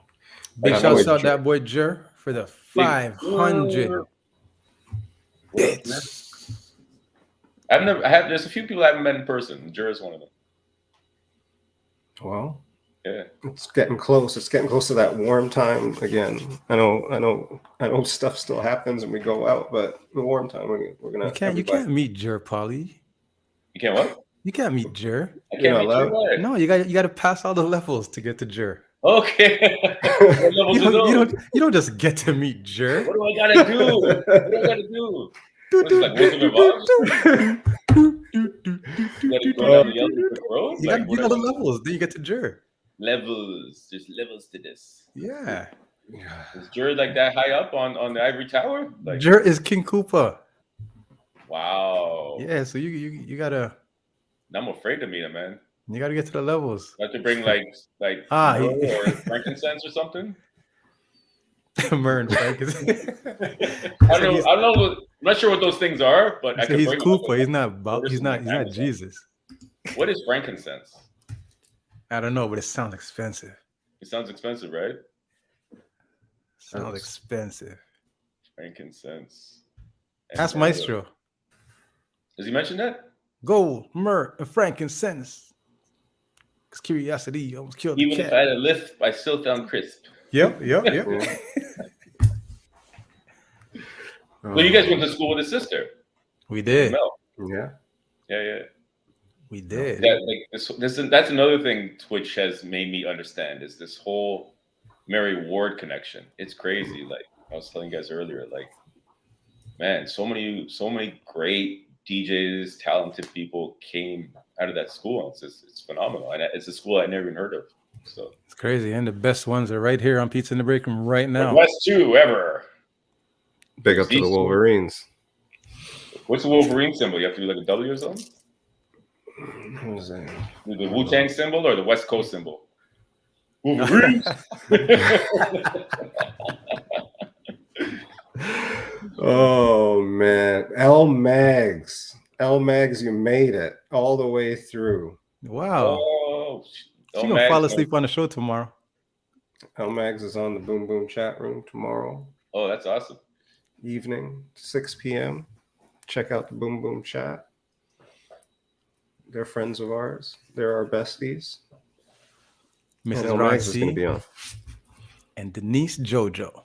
Big shouts out that boy Jer for the 500 bits. There's a few people I haven't met in person. Jer is one of them. Well, yeah, it's getting close. It's getting close to that warm time again. I know stuff still happens and we go out, but the warm time we're gonna. You can't meet Jer, Paulie. You can't what? You can't meet Jer. I can't meet Jer. No, you got to pass all the levels to get to Jer. Okay. you don't just get to meet Jer. What do I gotta do? What do I gotta do? What's it like, Wizard of Oz? You gotta beat all the levels, then you get to Jer. Levels. There's levels to this. Yeah. Is Jer like that high up on the ivory tower? Like, Jer is King Koopa. Wow. Yeah, so you gotta. I'm afraid to meet him, man. You gotta get to the levels. You have to bring like or frankincense or something. Myrrh and frankincense. I don't know. I'm not sure what those things are, but I can he's bring Koopa. He's not Jesus. What is frankincense? I don't know, but it sounds expensive. It sounds expensive, right? Sounds expensive. Frankincense. Ask Maestro. Does he mention that? Gold, myrrh, and frankincense. Because curiosity almost killed the cat. Even if I had a lisp, I still found crisp. Yep. So you guys went to school with his sister. We did. Yeah. We did. That's another thing Twitch has made me understand is this whole Mary Ward connection. It's crazy. Like I was telling you guys earlier, like, man, so many great DJs, talented people came out of that school. It's phenomenal, and it's a school I never even heard of. So it's crazy, and the best ones are right here on Pizza in the Break Room right now. The best two ever. Big up to the Wolverines. What's the Wolverine symbol? You have to do like a W or something? What is that? The Wu-Tang symbol or the West Coast symbol? Wolverines. Oh man, L Mags, you made it all the way through. Wow. Oh, she's gonna fall asleep on the show tomorrow. L Mags is on the Boom Boom chat room tomorrow. Oh, that's awesome. Evening, 6 p.m. Check out the Boom Boom chat. They're friends of ours. They're our besties. Mrs. L Mags is going to be on. And Denise JoJo.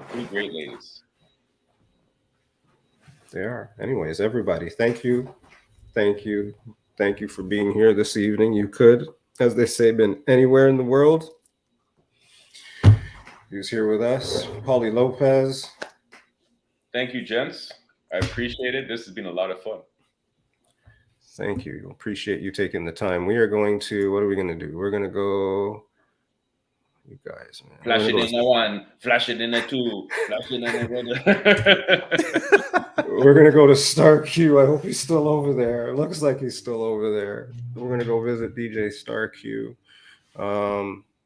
Three great ladies. They are. Anyways, everybody, thank you for being here this evening. You could, as they say, been anywhere in the world. He's here with us, Holly Lopez. Thank you, gents. I appreciate it. This has been a lot of fun. Thank you. Appreciate you taking the time. We are going to, what are we going to do? We're going to go, you guys, man. Flash it in a one, flash it in a two, flash it in a We're going to go to Star Q. I hope he's still over there. It looks like he's still over there. We're going to go visit DJ Star Q.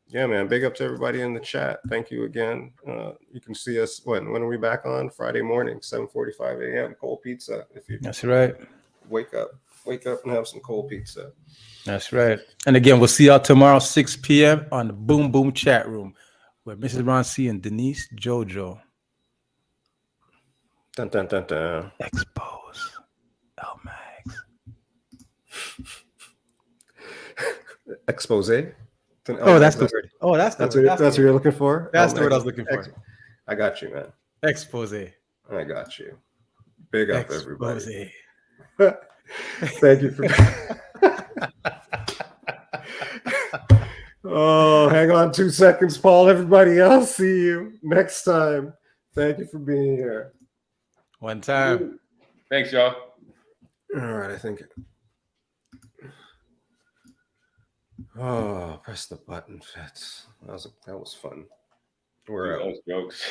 Yeah, man. Big up to everybody in the chat. Thank you again. You can see us, when are we back on? Friday morning, 7:45 a.m. Cold pizza. If you That's right. Wake up and have some cold pizza. That's right. And again, we'll see y'all tomorrow, 6 p.m. on the Boom Boom chat room with Mrs. Ron C. and Denise JoJo. Dun, dun, dun, dun. Expose L Mags. Expose. Oh, that's the word. Oh, that's what you're looking for. That's the word I was looking for. I got you, man. Expose. I got you. Big up, everybody. Expose. Thank you for. Oh, hang on 2 seconds, Paul. Everybody else, see you next time. Thank you for being here. One time. Thanks, y'all. All right, I think. Oh, press the button, Fitz. That was fun. We're out. Those jokes.